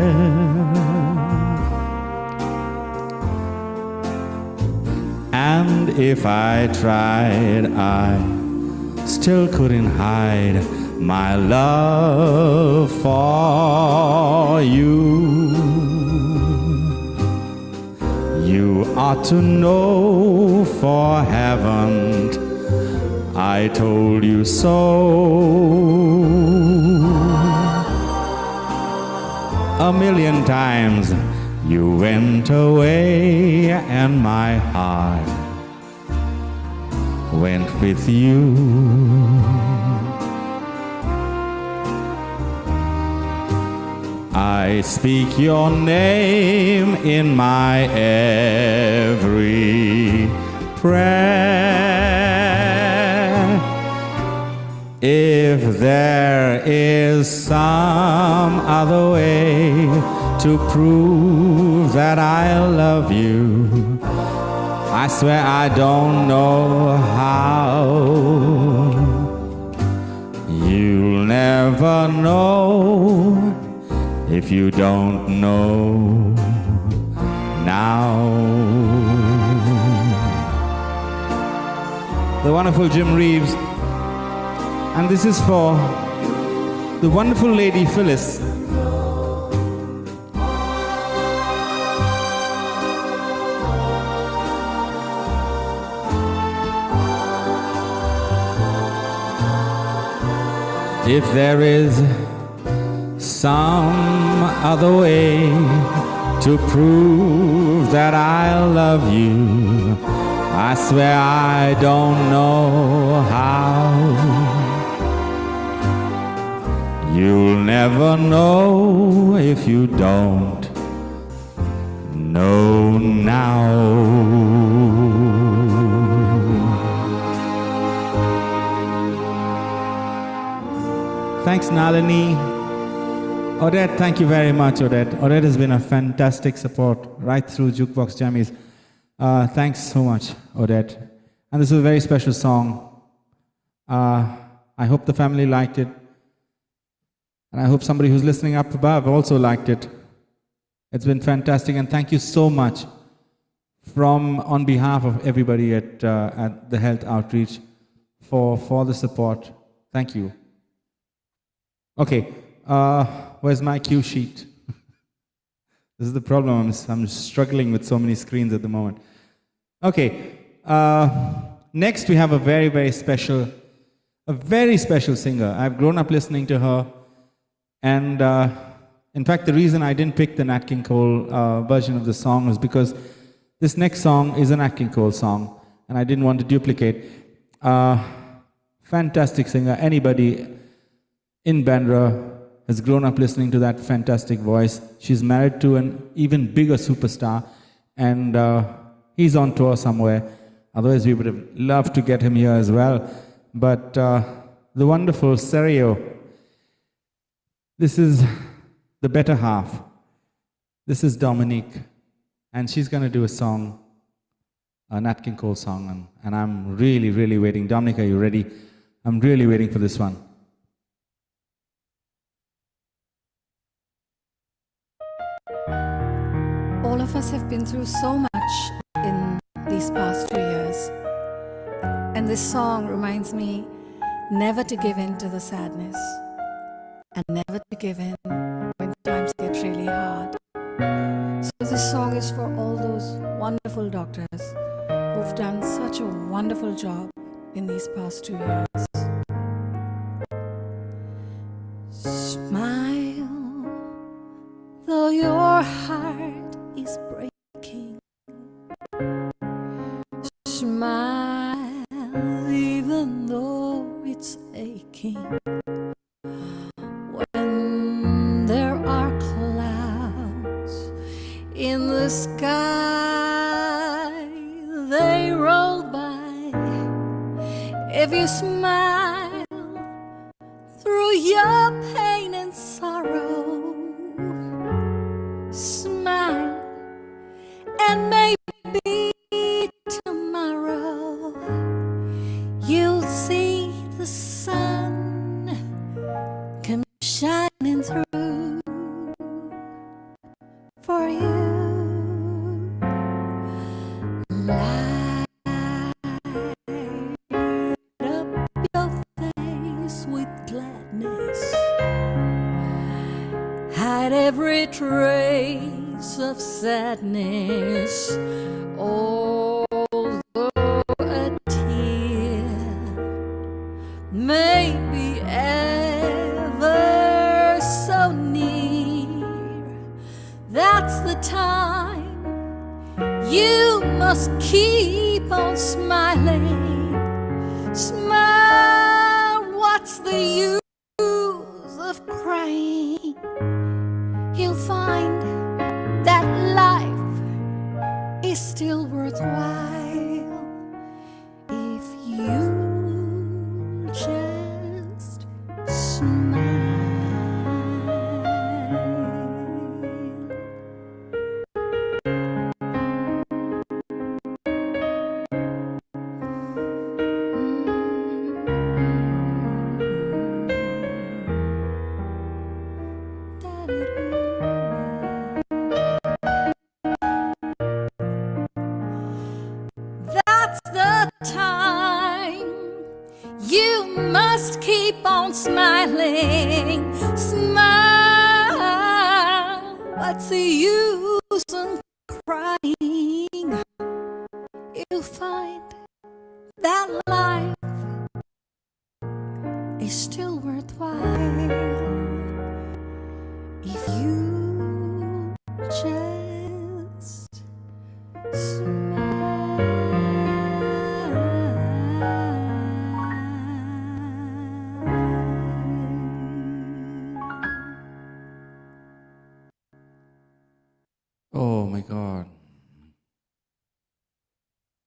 A: And if I tried, I still couldn't hide my love for you. You ought to know, for haven't I told you so? A million times you went away and my heart went with you. I speak your name in my every prayer. If there is some other way to prove that I love you, I swear I don't know how. You'll never know if you don't know now. The wonderful Jim Reeves. And this is for the wonderful lady Phyllis. If there is some other way to prove that I love you, I swear I don't know how. You'll never know if you don't know now. Thanks, Nalini. Odette, thank you very much, Odette. Odette has been a fantastic support right through Jukebox Jammies. Thanks so much, Odette. And this is a very special song. I hope the family liked it. And I hope somebody who's listening up above also liked it. It's been fantastic, and thank you so much on behalf of everybody at the Health Outreach for the support. Thank you. Okay, where's my cue sheet? This is the problem. I'm struggling with so many screens at the moment. Okay, next we have a very special singer. I've grown up listening to her, and in fact, the reason I didn't pick the Nat King Cole version of the song was because this next song is a Nat King Cole song, and I didn't want to duplicate. Fantastic singer. Anybody in Bandra has grown up listening to that fantastic voice. She's married to an even bigger superstar, and he's on tour somewhere. Otherwise, we would have loved to get him here as well. But the wonderful Serio, this is the better half. This is Dominique, and she's going to do a song, a Nat King Cole song, and I'm really waiting. Dominique, are you ready? I'm really waiting for this one.
K: All of us have been through so much in these past 2 years. And this song reminds me never to give in to the sadness and never to give in when times get really hard. So this song is for all those wonderful doctors who've done such a wonderful job in these past 2 years. Smile, though your heart is breaking. Smile, even though it's aching. When there are clouds in the sky, they roll by. If you smile through your pain and sorrow, smile, and maybe tomorrow you'll see the sun come shining through for you. Light up your face with gladness. Hide every trace of sadness. Although a tear may be ever so near, that's the time you must keep on smiling. Smile, what's the use of crying? You'll find that life is still worthwhile if you just smile. That's the time you must keep on smiling. Smile, what's the use in crying? You'll find that life is still worthwhile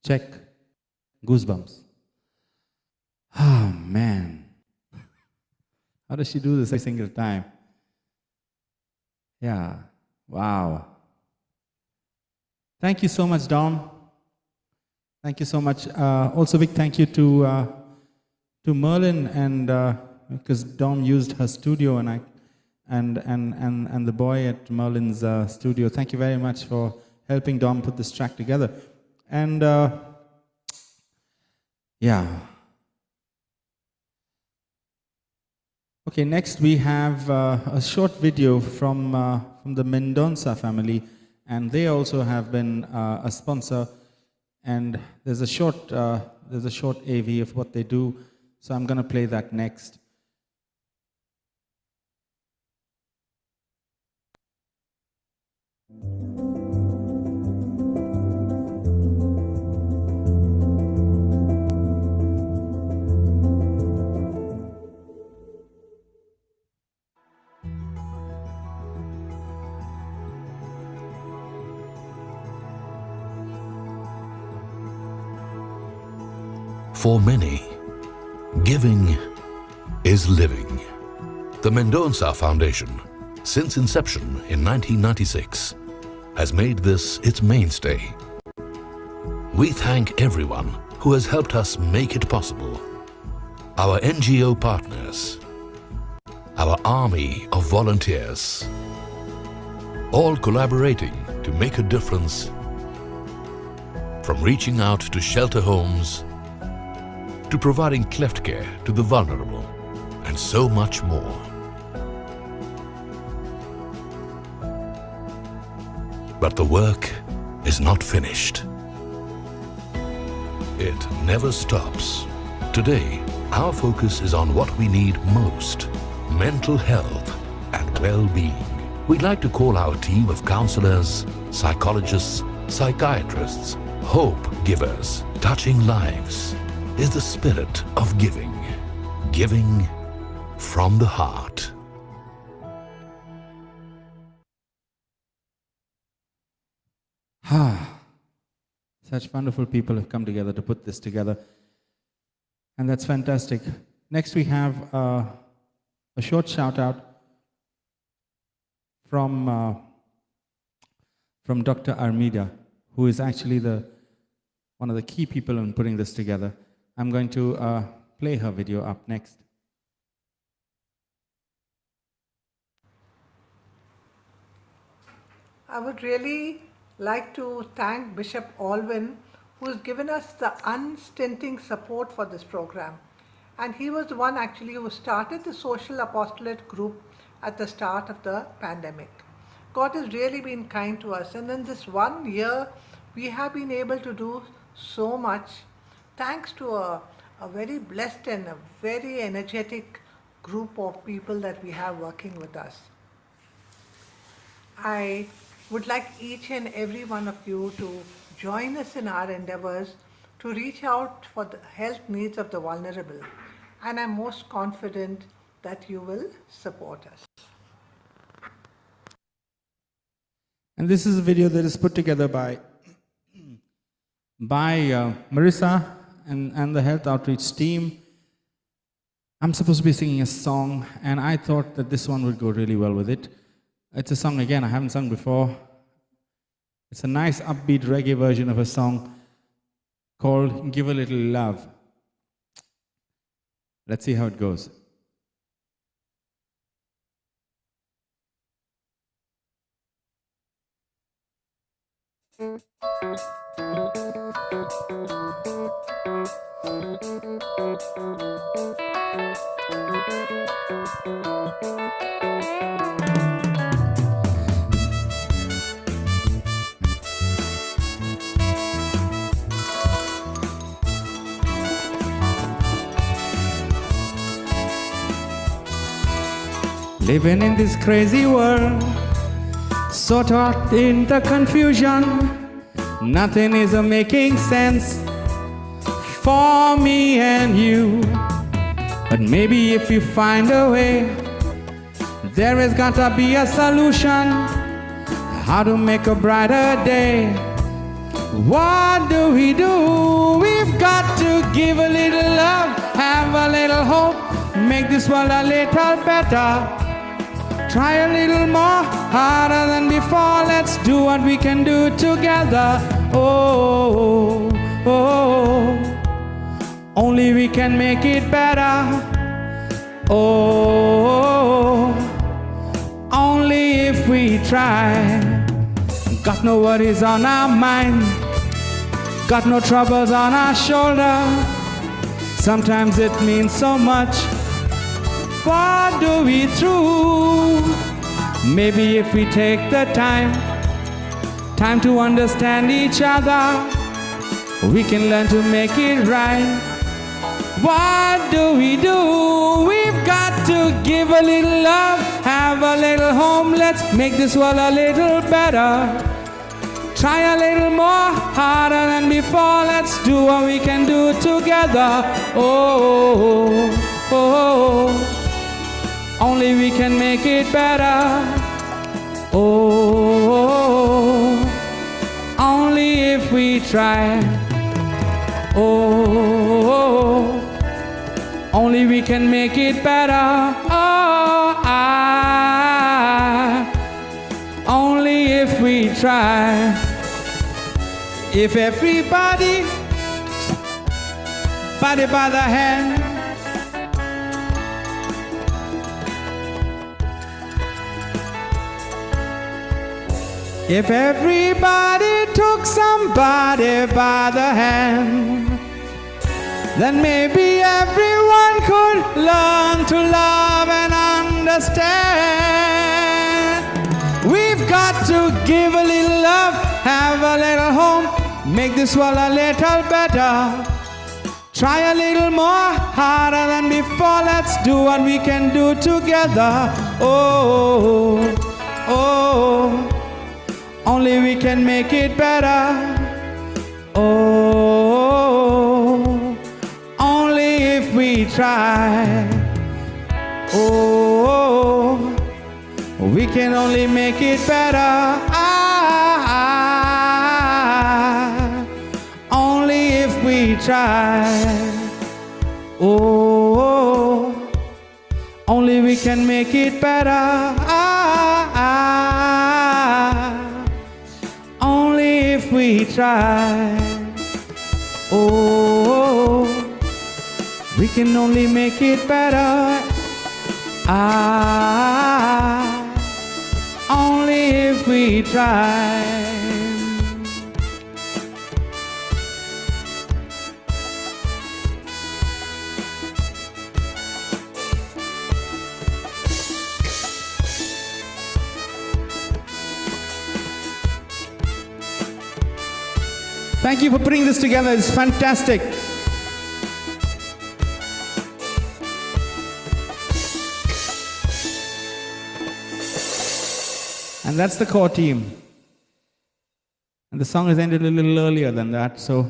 A: Cheque. Goosebumps. Oh, man. How does she do this every single time? Yeah. Wow. Thank you so much, Dom. Thank you so much. Also, big thank you to Merlin, and because Dom used her studio, and the boy at Merlin's studio. Thank you very much for helping Dom put this track together. And yeah. Okay, next we have a short video from the Mendonça family, and they also have been a sponsor. And there's a short AV of what they do, so I'm going to play that next.
L: For many, giving is living. The Mendonça Foundation, since inception in 1996, has made this its mainstay. We thank everyone who has helped us make it possible. Our NGO partners, our army of volunteers, all collaborating to make a difference, from reaching out to shelter homes, to providing cleft care to the vulnerable, and so much more. But the work is not finished. It never stops. Today, our focus is on what we need most: mental health and well-being. We'd like to call our team of counselors, psychologists, psychiatrists, hope givers. Touching lives is the spirit of giving. Giving from the heart.
A: Such wonderful people have come together to put this together, and that's fantastic. Next we have a short shout out from Dr. Armida, who is actually one of the key people in putting this together. I'm going to play her video up next.
M: I would really like to thank Bishop Alvin, who has given us the unstinting support for this program. And he was the one actually who started the Social Apostolate group at the start of the pandemic. God has really been kind to us, and in this 1 year, we have been able to do so much thanks to a very blessed and a very energetic group of people that we have working with us. I would like each and every one of you to join us in our endeavors to reach out for the health needs of the vulnerable, and I'm most confident that you will support us.
A: And this is a video that is put together by Marissa and the Health Outreach team. I'm supposed to be singing a song, and I thought that this one would go really well with it. It's a song, again, I haven't sung before. It's a nice upbeat reggae version of a song called Give a Little Love. Let's see how it goes. Living in this crazy world, so caught in the confusion, nothing is making sense for me and you. But maybe if you find a way, there has got to be a solution, how to make a brighter day What do? We've got to give a little love, have a little hope, make this world a little better. Try a little more, harder than before. Let's do what we can do together. Oh, oh, oh. Only we can make it better. Oh, only if we try. Got no worries on our mind, got no troubles on our shoulder. Sometimes it means so much. What do we through? Maybe if we take the time to understand each other, we can learn to make it right. What do? We've got to give a little love, have a little home. Let's make this world a little better. Try a little more, harder than before. Let's do what we can do together. Oh, oh, oh. Only we can make it better. Oh, only if we try. Oh, only we can make it better. Oh, only if we try. If everybody, body by the hand, if everybody took somebody by the hand, then maybe everyone could learn to love and understand. We've got to give a little love, have a little home, make this world a little better. Try a little more, harder than before. Let's do what we can do together. Oh, oh, only we can make it better. Oh, only if we try. Oh, we can only make it better. Only if we try. Oh, only we can make it better. Only if we try. Oh, we can only make it better. Only if we try. Thank you for putting this together. It's fantastic. And that's the core team. And the song is ended a little earlier than that, so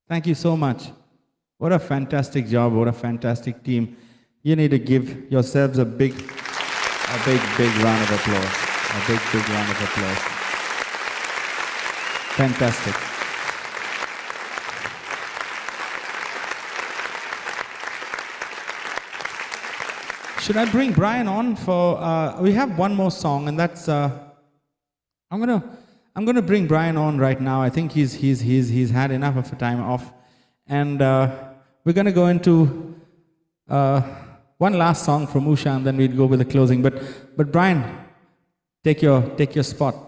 A: thank you so much. What a fantastic job, what a fantastic team. You need to give yourselves a big round of applause. A big round of applause. Fantastic. Should I bring Brian on for? We have one more song, and that's. I'm gonna bring Brian on right now. I think he's had enough of a time off, and we're gonna go into one last song from Usha, and then we'll go with the closing. But Brian, take your spot.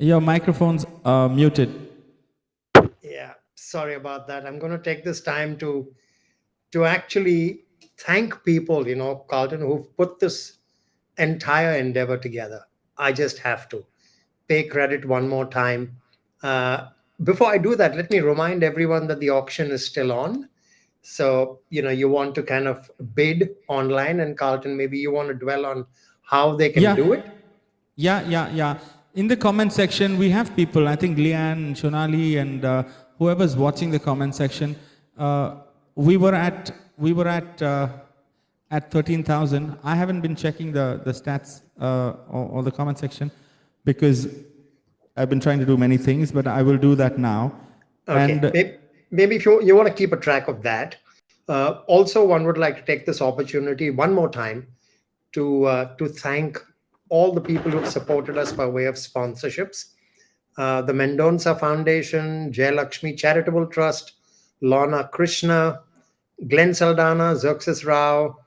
A: Your microphone's muted.
B: Yeah, sorry about that. I'm going to take this time to actually thank people, Carlton, who've put this entire endeavor together. I just have to pay credit one more time. Before I do that, let me remind everyone that the auction is still on. So, you want to kind of bid online, and Carlton, maybe you want to dwell on how they can do it?
A: Yeah. In the comment section, we have people, I think Leanne, Shonali, and whoever's watching the comment section. We were at at 13,000. I haven't been checking the stats or the comment section because I've been trying to do many things, but I will do that now.
B: Okay,
A: And
B: maybe if you want to keep a track of that. Also, one would like to take this opportunity one more time to thank all the people who've supported us by way of sponsorships. The Mendonca Foundation, Jay Lakshmi Charitable Trust, Lorna Krishna, Glenn Saldana, Xerxes Rao,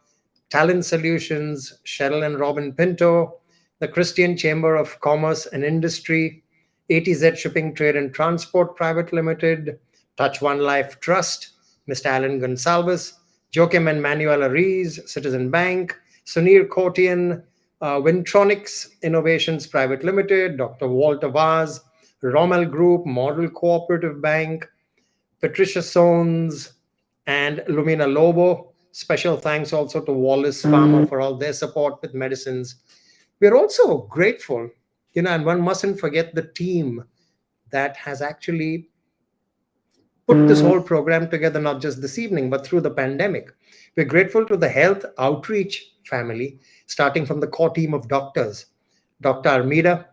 B: Talent Solutions, Cheryl and Robin Pinto, the Christian Chamber of Commerce and Industry, ATZ Shipping Trade and Transport Private Limited, Touch One Life Trust, Mr. Alan Gonsalves, Joaquim and Manuela Rees, Citizen Bank, Sunil Kotian, Wintronics Innovations Private Limited, Dr. Walter Vaz, Rommel Group, Model Cooperative Bank, Patricia Sones, and Lumina Lobo. Special thanks also to Wallace Pharma for all their support with medicines. We're also grateful, and one mustn't forget the team that has actually put this whole program together, not just this evening, but through the pandemic. We're grateful to the health outreach family, starting from the core team of doctors. Dr. Armida,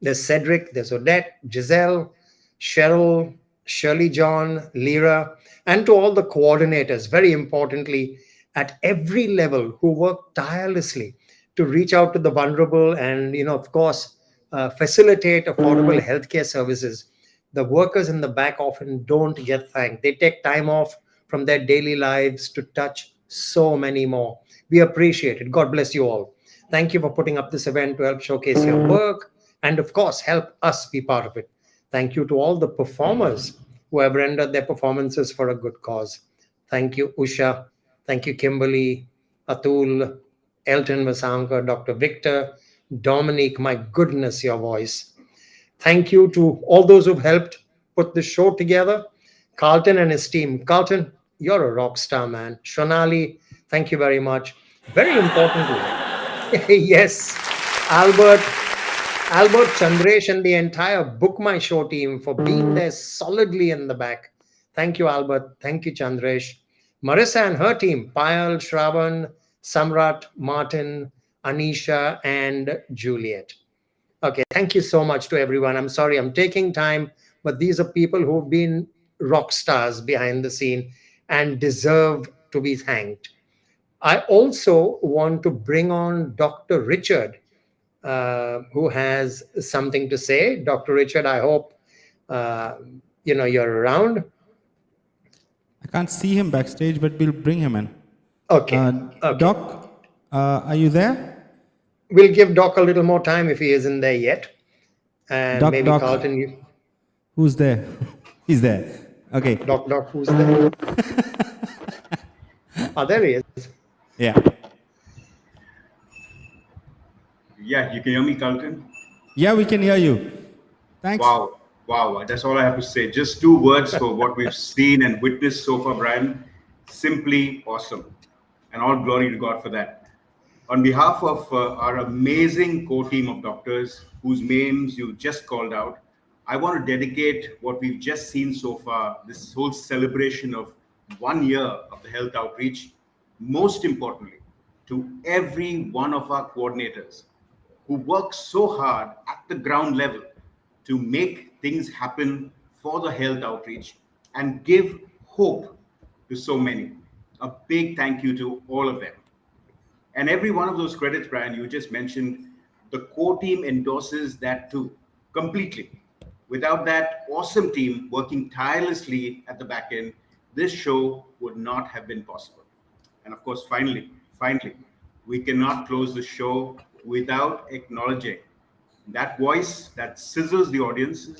B: there's Cedric, there's Odette, Giselle, Cheryl, Shirley John, Lyra, and to all the coordinators, very importantly, at every level who work tirelessly to reach out to the vulnerable and, of course, facilitate affordable healthcare services. The workers in the back often don't get thanked. They take time off from their daily lives to touch so many more. We appreciate it. God bless you all. Thank you for putting up this event to help showcase your work and, of course, help us be part of it. Thank you to all the performers who have rendered their performances for a good cause. Thank you, Usha. Thank you, Kimberly, Atul, Elton Vasanka, Dr. Victor, Dominic. My goodness, your voice. Thank you to all those who've helped put this show together. Carlton and his team. Carlton, you're a rock star, man. Shonali, thank you very much. Very importantly, yes, Albert, Chandresh, and the entire Book My Show team for being there solidly in the back. Thank you, Albert. Thank you, Chandresh. Marissa and her team, Payal, Shravan, Samrat, Martin, Anisha, and Juliet. Okay, thank you so much to everyone. I'm sorry I'm taking time, but these are people who've been rock stars behind the scene and deserve to be thanked. I also want to bring on Dr. Richard, who has something to say. Dr. Richard, I hope you're around.
A: I can't see him backstage, but we'll bring him in.
B: Okay.
A: Doc, are you there?
B: We'll give Doc a little more time if he isn't there yet. And
A: Doc,
B: maybe Carlton, you.
A: Who's there? He's there. Okay.
B: Doc, who's there? Oh, there he is.
A: Yeah.
N: Yeah, you can hear me, Carlton?
A: Yeah, we can hear you. Thanks.
N: Wow. That's all I have to say. Just 2 words for what we've seen and witnessed so far, Brian. Simply awesome. And all glory to God for that. On behalf of our amazing core team of doctors, whose names you just called out, I want to dedicate what we've just seen so far, this whole celebration of 1 year of the health outreach, most importantly, to every one of our coordinators who work so hard at the ground level to make things happen for the health outreach and give hope to so many. A big thank you to all of them. And every one of those credits, Brian, you just mentioned, the core team endorses that too, completely. Without that awesome team working tirelessly at the back end, this show would not have been possible. And of course, finally, we cannot close the show without acknowledging that voice that sizzles the audiences,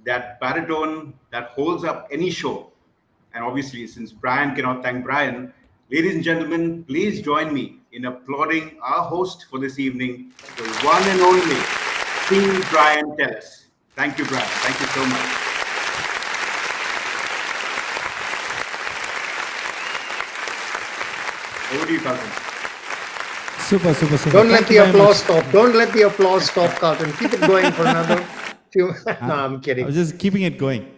N: that baritone that holds up any show. And obviously, since Brian cannot thank Brian, ladies and gentlemen, please join me in applauding our host for this evening, the one and only King Brian Tellis. Thank you, Brian. Thank you so much. Over to you, Carlton.
A: Super.
B: Don't let the applause stop. Don't let the applause stop, Carlton. Keep it going for another few. No, I'm kidding.
A: I was just keeping it going.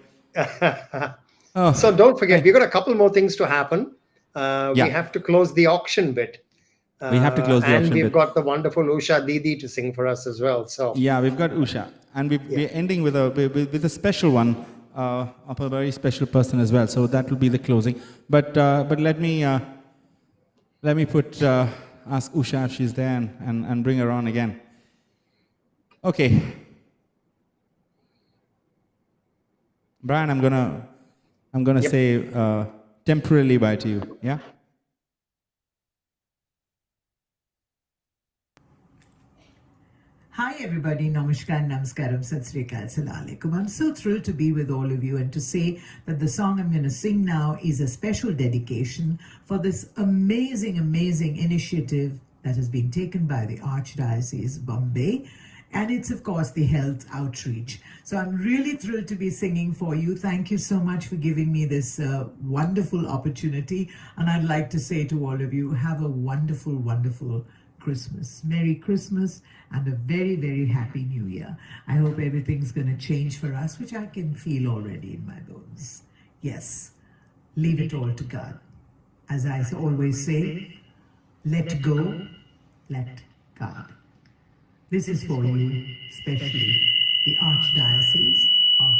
B: So don't forget, we've got a couple more things to happen. we have to close the auction bit.
A: We have to close the auction
B: and we've
A: bit.
B: got the wonderful Usha Didi to sing for us as well. So
A: yeah, we've got Usha, and we're ending with a special one of a very special person as well. So that will be the closing. But let me ask Usha if she's there and bring her on again. Okay, Brian, I'm gonna say temporarily bye to you. Yeah.
O: Hi everybody, Namaskar, Namaskaram, Sat Sri Akal, Assalamu Alaikum. I'm so thrilled to be with all of you and to say that the song I'm going to sing now is a special dedication for this amazing, amazing initiative that has been taken by the Archdiocese Bombay. And it's of course the health outreach. So I'm really thrilled to be singing for you. Thank you so much for giving me this wonderful opportunity. And I'd like to say to all of you, have a wonderful, wonderful Christmas. Merry Christmas and a very, very happy New Year. I hope everything's going to change for us, which I can feel already in my bones. Yes, leave it all to God. As I always say, let go, let God. This is for you, especially the Archdiocese of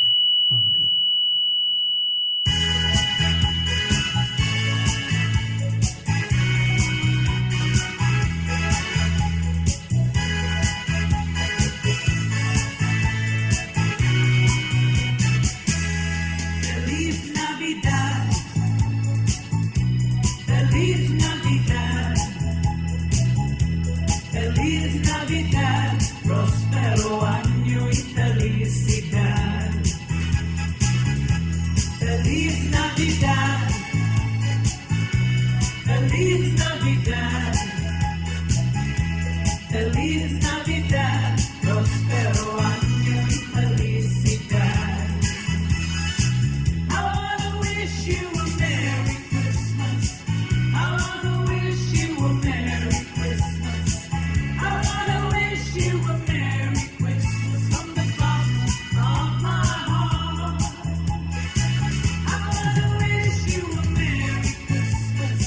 O: Bombay. Feliz Navidad, Feliz Navidad, Feliz Navidad, próspero año y felicidad. Feliz Navidad, Feliz Navidad, Feliz Navidad, próspero año y felicidad. I wanna wish you a Merry Christmas. I wanna wish you a Merry Christmas. I wanna wish you a Merry Christmas from the bottom of my heart. I wanna wish you a Merry Christmas.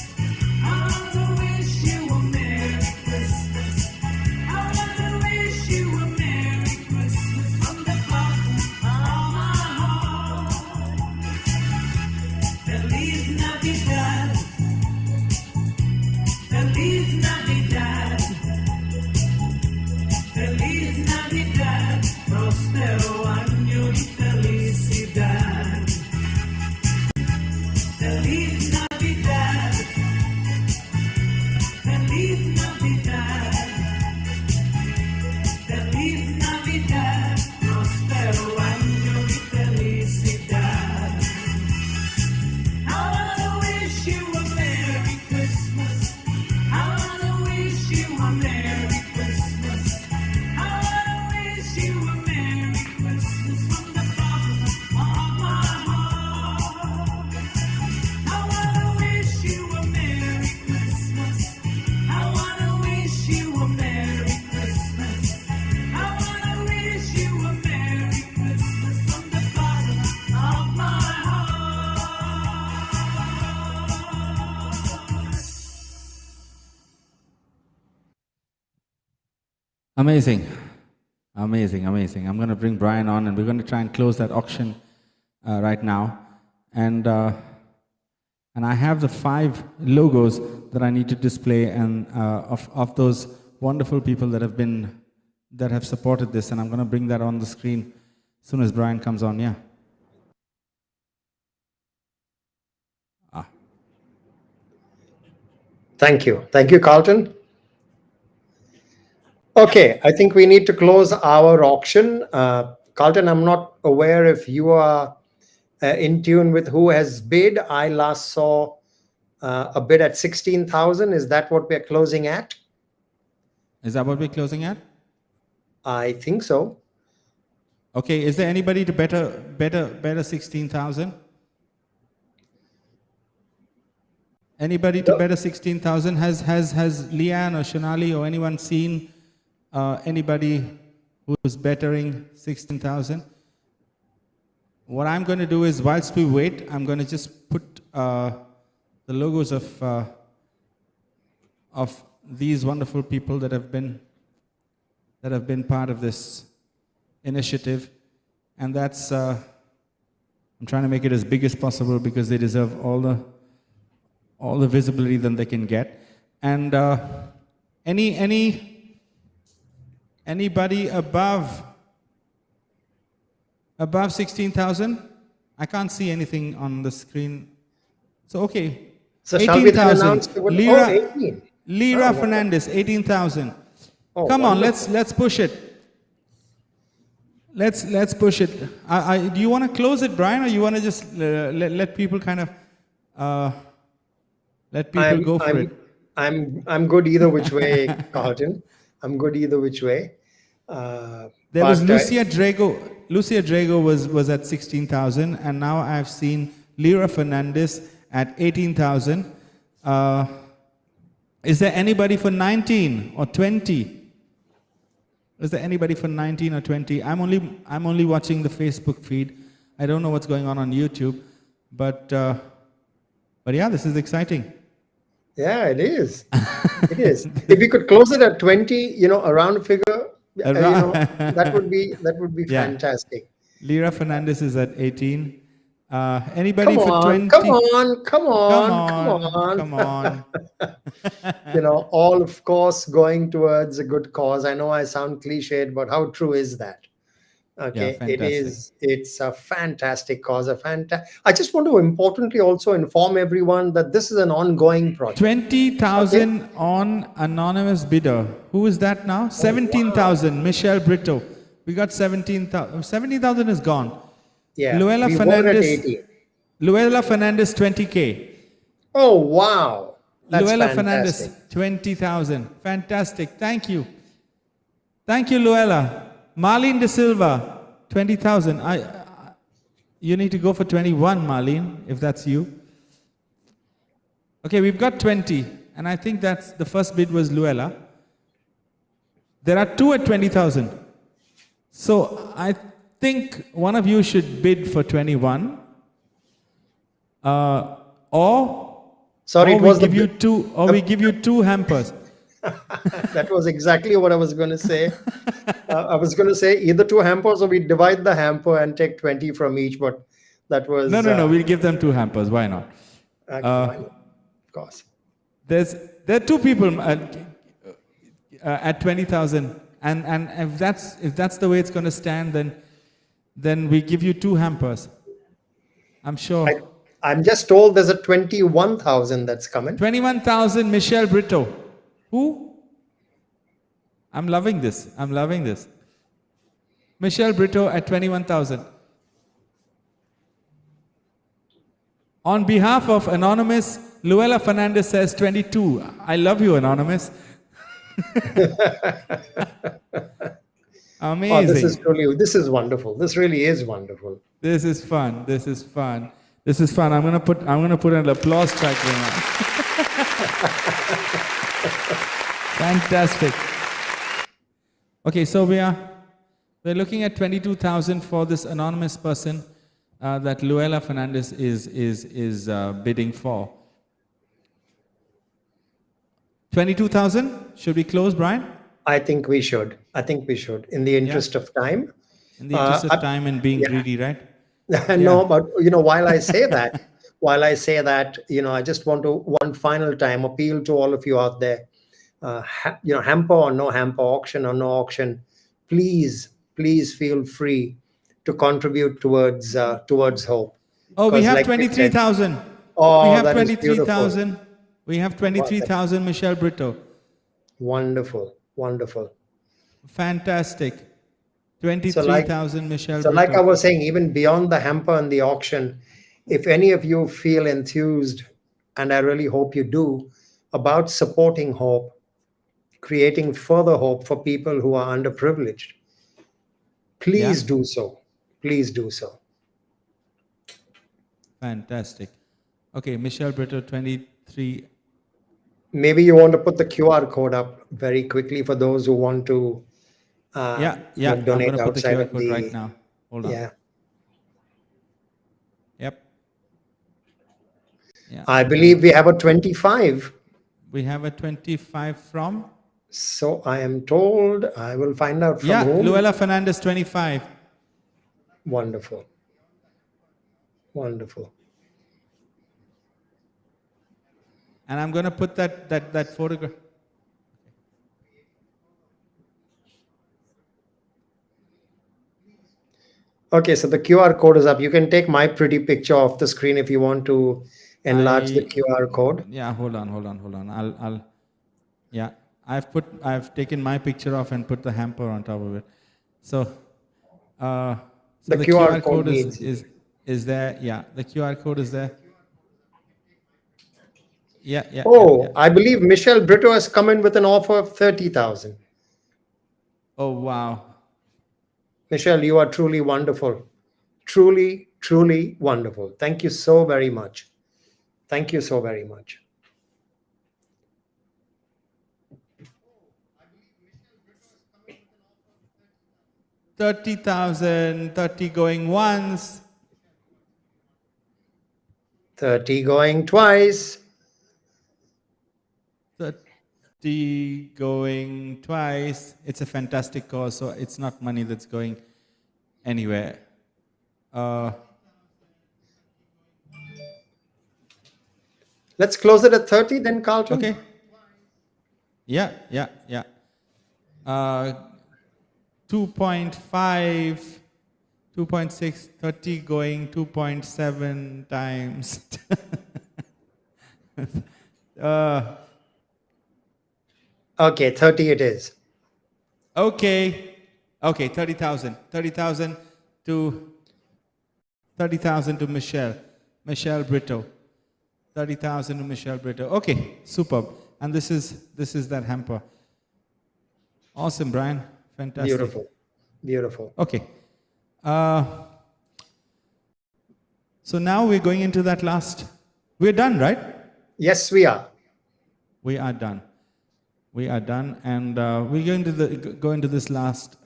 O: I wanna wish you a Merry Christmas. I wanna wish you a Merry Christmas from the bottom of my heart. Feliz Navidad, Feliz Navidad, Feliz Navidad, próspero año y felicidad. Feliz Navidad, Feliz Navidad, Feliz Navidad, próspero año y felicidad. I wanna wish you a Merry Christmas. I wanna wish you a Merry Christmas. I wanna wish you a Merry Christmas from the bottom of my heart. I wanna wish you a Merry Christmas. I wanna wish you a Merry Christmas. I wanna wish you a Merry Christmas from the bottom of my heart.
A: Amazing, amazing, amazing. I'm going to bring Brian on, and we're going to try and close that auction right now. And I have the 5 logos that I need to display, and of those wonderful people that have supported this, and I'm going to bring that on the screen as soon as Brian comes on. Yeah.
B: thank you, Carlton. Okay, I think we need to close our auction. Carlton, I'm not aware if you are in tune with who has bid. I last saw a bid at 16,000. Is that what we're closing at?
A: Is that what we're closing at?
B: I think so.
A: Okay, is there anybody to better 16,000? Anybody to better 16,000? Has Leanne or Shonali or anyone seen anybody who's bettering 16,000? What I'm going to do is, whilst we wait, I'm going to just put the logos of these wonderful people that have been part of this initiative, and that's I'm trying to make it as big as possible because they deserve all the visibility that they can get. And anybody above 16,000? I can't see anything on the screen. So okay,
B: So shall we then
A: 18,000.
B: announce the winner?
A: Lira,
B: 18.
A: Lira
B: Oh,
A: Fernandez, 18,000.
B: Oh,
A: Come on,
B: wonderful.
A: let's push it. Let's push it. Do you want to close it, Brian, or you want to just let people kind of let people go for it?
B: I'm good either which way, Carlton. I'm good either which way.
A: There was Lucia Drago. Lucia Drago was at 16,000, and now I've seen Lira Fernandez at 18,000. Is there anybody for 19 or 20? Is there anybody for 19 or 20? I'm only watching the Facebook feed. I don't know what's going on YouTube, but yeah, this is exciting.
B: Yeah, it is. It is. If we could close it at 20, a round figure, that would be
A: Yeah.
B: fantastic.
A: Lira Fernandez is at 18. Anybody
B: Come
A: for
B: on,
A: 20?
B: come on.
A: Come on.
B: All of course going towards a good cause. I know I sound cliched, but how true is that? Okay,
A: Yeah,
B: it's a fantastic cause. I just want to importantly also inform everyone that this is an ongoing project.
A: 20,000 on anonymous bidder. Who is that now? 17,000. Michelle Brito. We got 17,000. 17,000 is gone.
B: Yeah,
A: Luella
B: we were at
A: Fernandez.
B: 80.
A: Luella Fernandez 20K.
B: Oh wow. That's
A: Luella
B: fantastic.
A: Fernandez 20,000. Fantastic. Thank you. Thank you, Luella. Marlene De Silva 20,000. You need to go for 21, Marlene, if that's you. Okay, we've got 20, and I think that's the first bid was Luella. There are two at 20,000. So I think one of you should bid for 21.
B: Sorry, it was
A: we give you two hampers.
B: That was exactly what I was going to say. I was going to say either two hampers or we divide the hamper and take 20 from each, but that was...
A: No, we'll give them two hampers. Why not?
B: Of course.
A: There are two people at 20,000, and if that's the way it's going to stand, then we give you two hampers. I'm sure.
B: I'm just told there's a 21,000 that's coming.
A: 21,000, Michelle Brito. Who? I'm loving this. Michelle Brito at 21,000. On behalf of Anonymous, Luella Fernandez says 22. I love you, Anonymous. Amazing.
B: Oh, this is wonderful. This really is wonderful.
A: This is fun. I'm gonna put an applause track going on. Fantastic. Okay, so we're looking at 22,000 for this anonymous person that Luella Fernandez is bidding for. 22,000. Should we close, Brian?
B: I think we should. In the interest of time.
A: In the interest of time and being greedy, right?
B: No, but while I say that, I just want to one final time appeal to all of you out there. Hamper or no hamper, auction or no auction, please feel free to contribute towards hope.
A: Oh, we have 23,000.
B: Oh,
A: we have
B: that is
A: 23,000. We have 23,000, Michelle Brito.
B: Wonderful.
A: Fantastic. 23,000, Michelle
B: So
A: Brito.
B: like I was saying, even beyond the hamper and the auction, if any of you feel enthused, and I really hope you do, about supporting hope, creating further hope for people who are underprivileged, please do so. Please do so.
A: Fantastic. Okay, Michelle Brito, 23.
B: Maybe you want to put the QR code up very quickly for those who want to
A: I'm
B: donate
A: going to put the
B: outside
A: QR
B: of
A: code right now. Hold on.
B: Yeah.
A: Yeah.
B: I believe we have a 25.
A: We have a 25 from?
B: So I am told, I will find out from whom.
A: Luella Fernandez, 25.
B: Wonderful. Wonderful.
A: And I'm going to put that photograph.
B: Okay, so the QR code is up. You can take my pretty picture off the screen if you want to enlarge the QR code.
A: Yeah, hold on. Yeah, I've taken my picture off and put the hamper on top of it. So, the QR code is there. Yeah, the QR code is there. Yeah.
B: Oh, I believe Michelle Brito has come in with an offer of 30,000.
A: Oh, wow.
B: Michelle, you are truly wonderful. Truly, truly wonderful. Thank you so very much. Thank you so very much.
A: $30,000, 30 going once.
B: 30 going twice.
A: 30 going twice. It's a fantastic cause, so it's not money that's going anywhere.
B: Let's close it at 30 then, Carlton.
A: Okay. Yeah. 2.5, 2.6, 30 going 2.7 times.
B: Okay, 30 it is.
A: Okay, 30,000. 30,000 to Michelle Brito. 30,000 to Michelle Brito. Okay, superb. And this is that hamper. Awesome, Brian. Fantastic.
B: Beautiful.
A: Okay. So now we're going into that last. We're done, right?
B: Yes, we are.
A: We are done, and we're going to go into this last.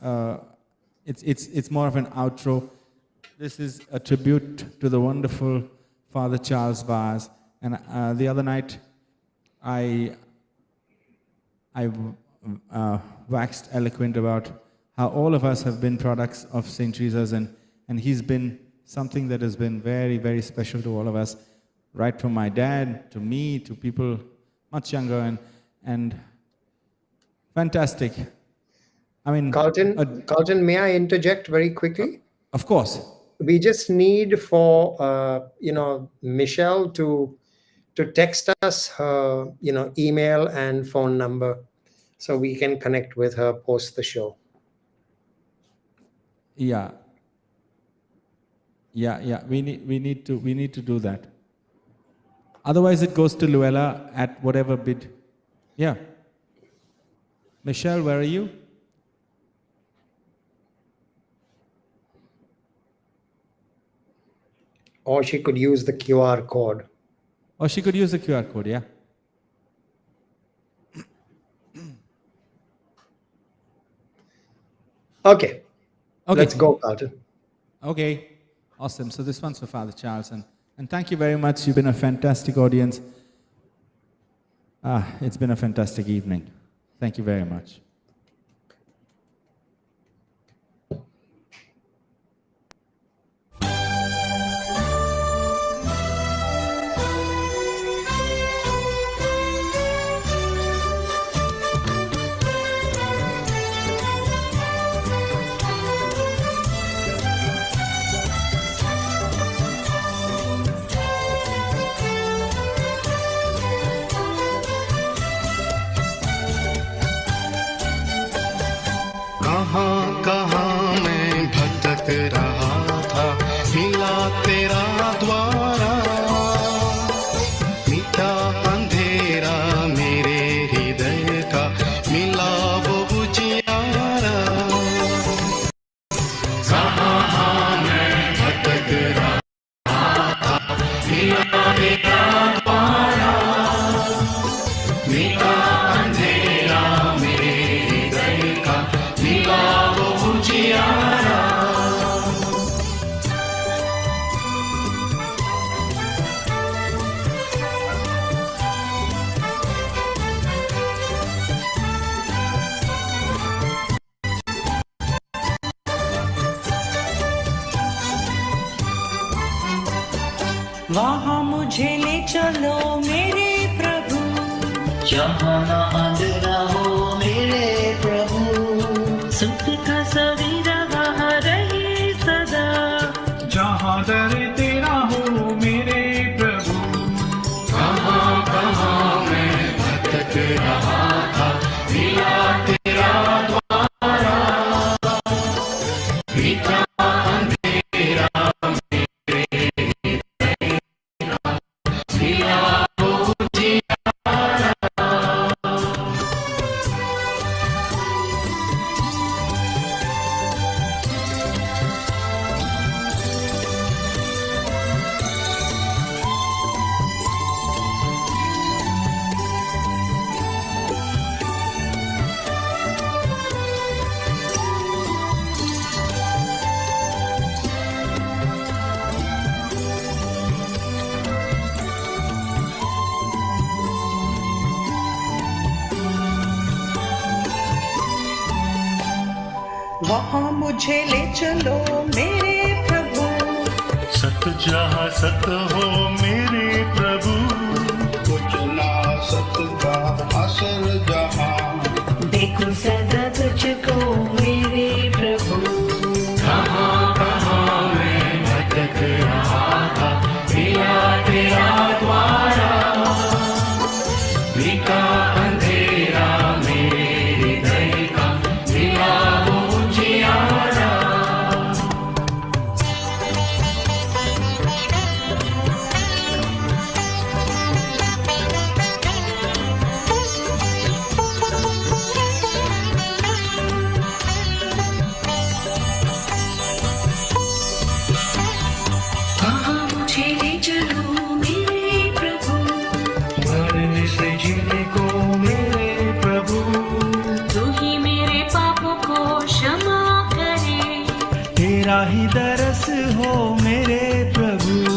A: It's more of an outro. This is a tribute to the wonderful Father Charles Vaz. And the other night, I waxed eloquent about how all of us have been products of St. Jesus, and he's been something that has been very, very special to all of us, right from my dad to me to people much younger and fantastic. I mean,
B: Carlton, may I interject very quickly?
A: Of course.
B: We just need for Michelle to text us her email and phone number so we can connect with her post the show.
A: Yeah. We need to do that. Otherwise, it goes to Luella at whatever bid. Yeah. Michelle, where are you?
B: Or she could use the QR code.
A: Or she could use the QR code, yeah.
B: Okay. Let's go, Carlton.
A: Okay. Awesome. So this one's for Father Charles. And thank you very much. You've been a fantastic audience. It's been a fantastic evening. Thank you very much.
E: वहाँ मुझे ले चलो मेरे प्रभु,
P: जहाँ ना अंधेरा हो मेरे प्रभु,
E: सुख का सवेरा वहाँ रहे सदा,
P: जहाँ दर तेरा हो मेरे प्रभु।
E: कहाँ कहाँ मैं भटक रहा था, मिला तेरा द्वारा, बीता अंधेरा मेरे हृदय का, मिला उजियारा।
P: वहाँ मुझे ले चलो मेरे प्रभु,
E: सत जहाँ सत हो मेरे प्रभु,
P: कुचला सत का असर जहाँ,
E: देखो सदा तुझको मेरे प्रभु। कहाँ कहाँ मैं भटक रहा था, मिला तेरा द्वारा, बीता अंधेरा मेरे हृदय का, मिला उजियारा। कहाँ मुझे ले चलो मेरे प्रभु, मरने से जीने को मेरे प्रभु, तू ही मेरे पापों को क्षमा करे,
P: तेरा ही दरस हो मेरे प्रभु।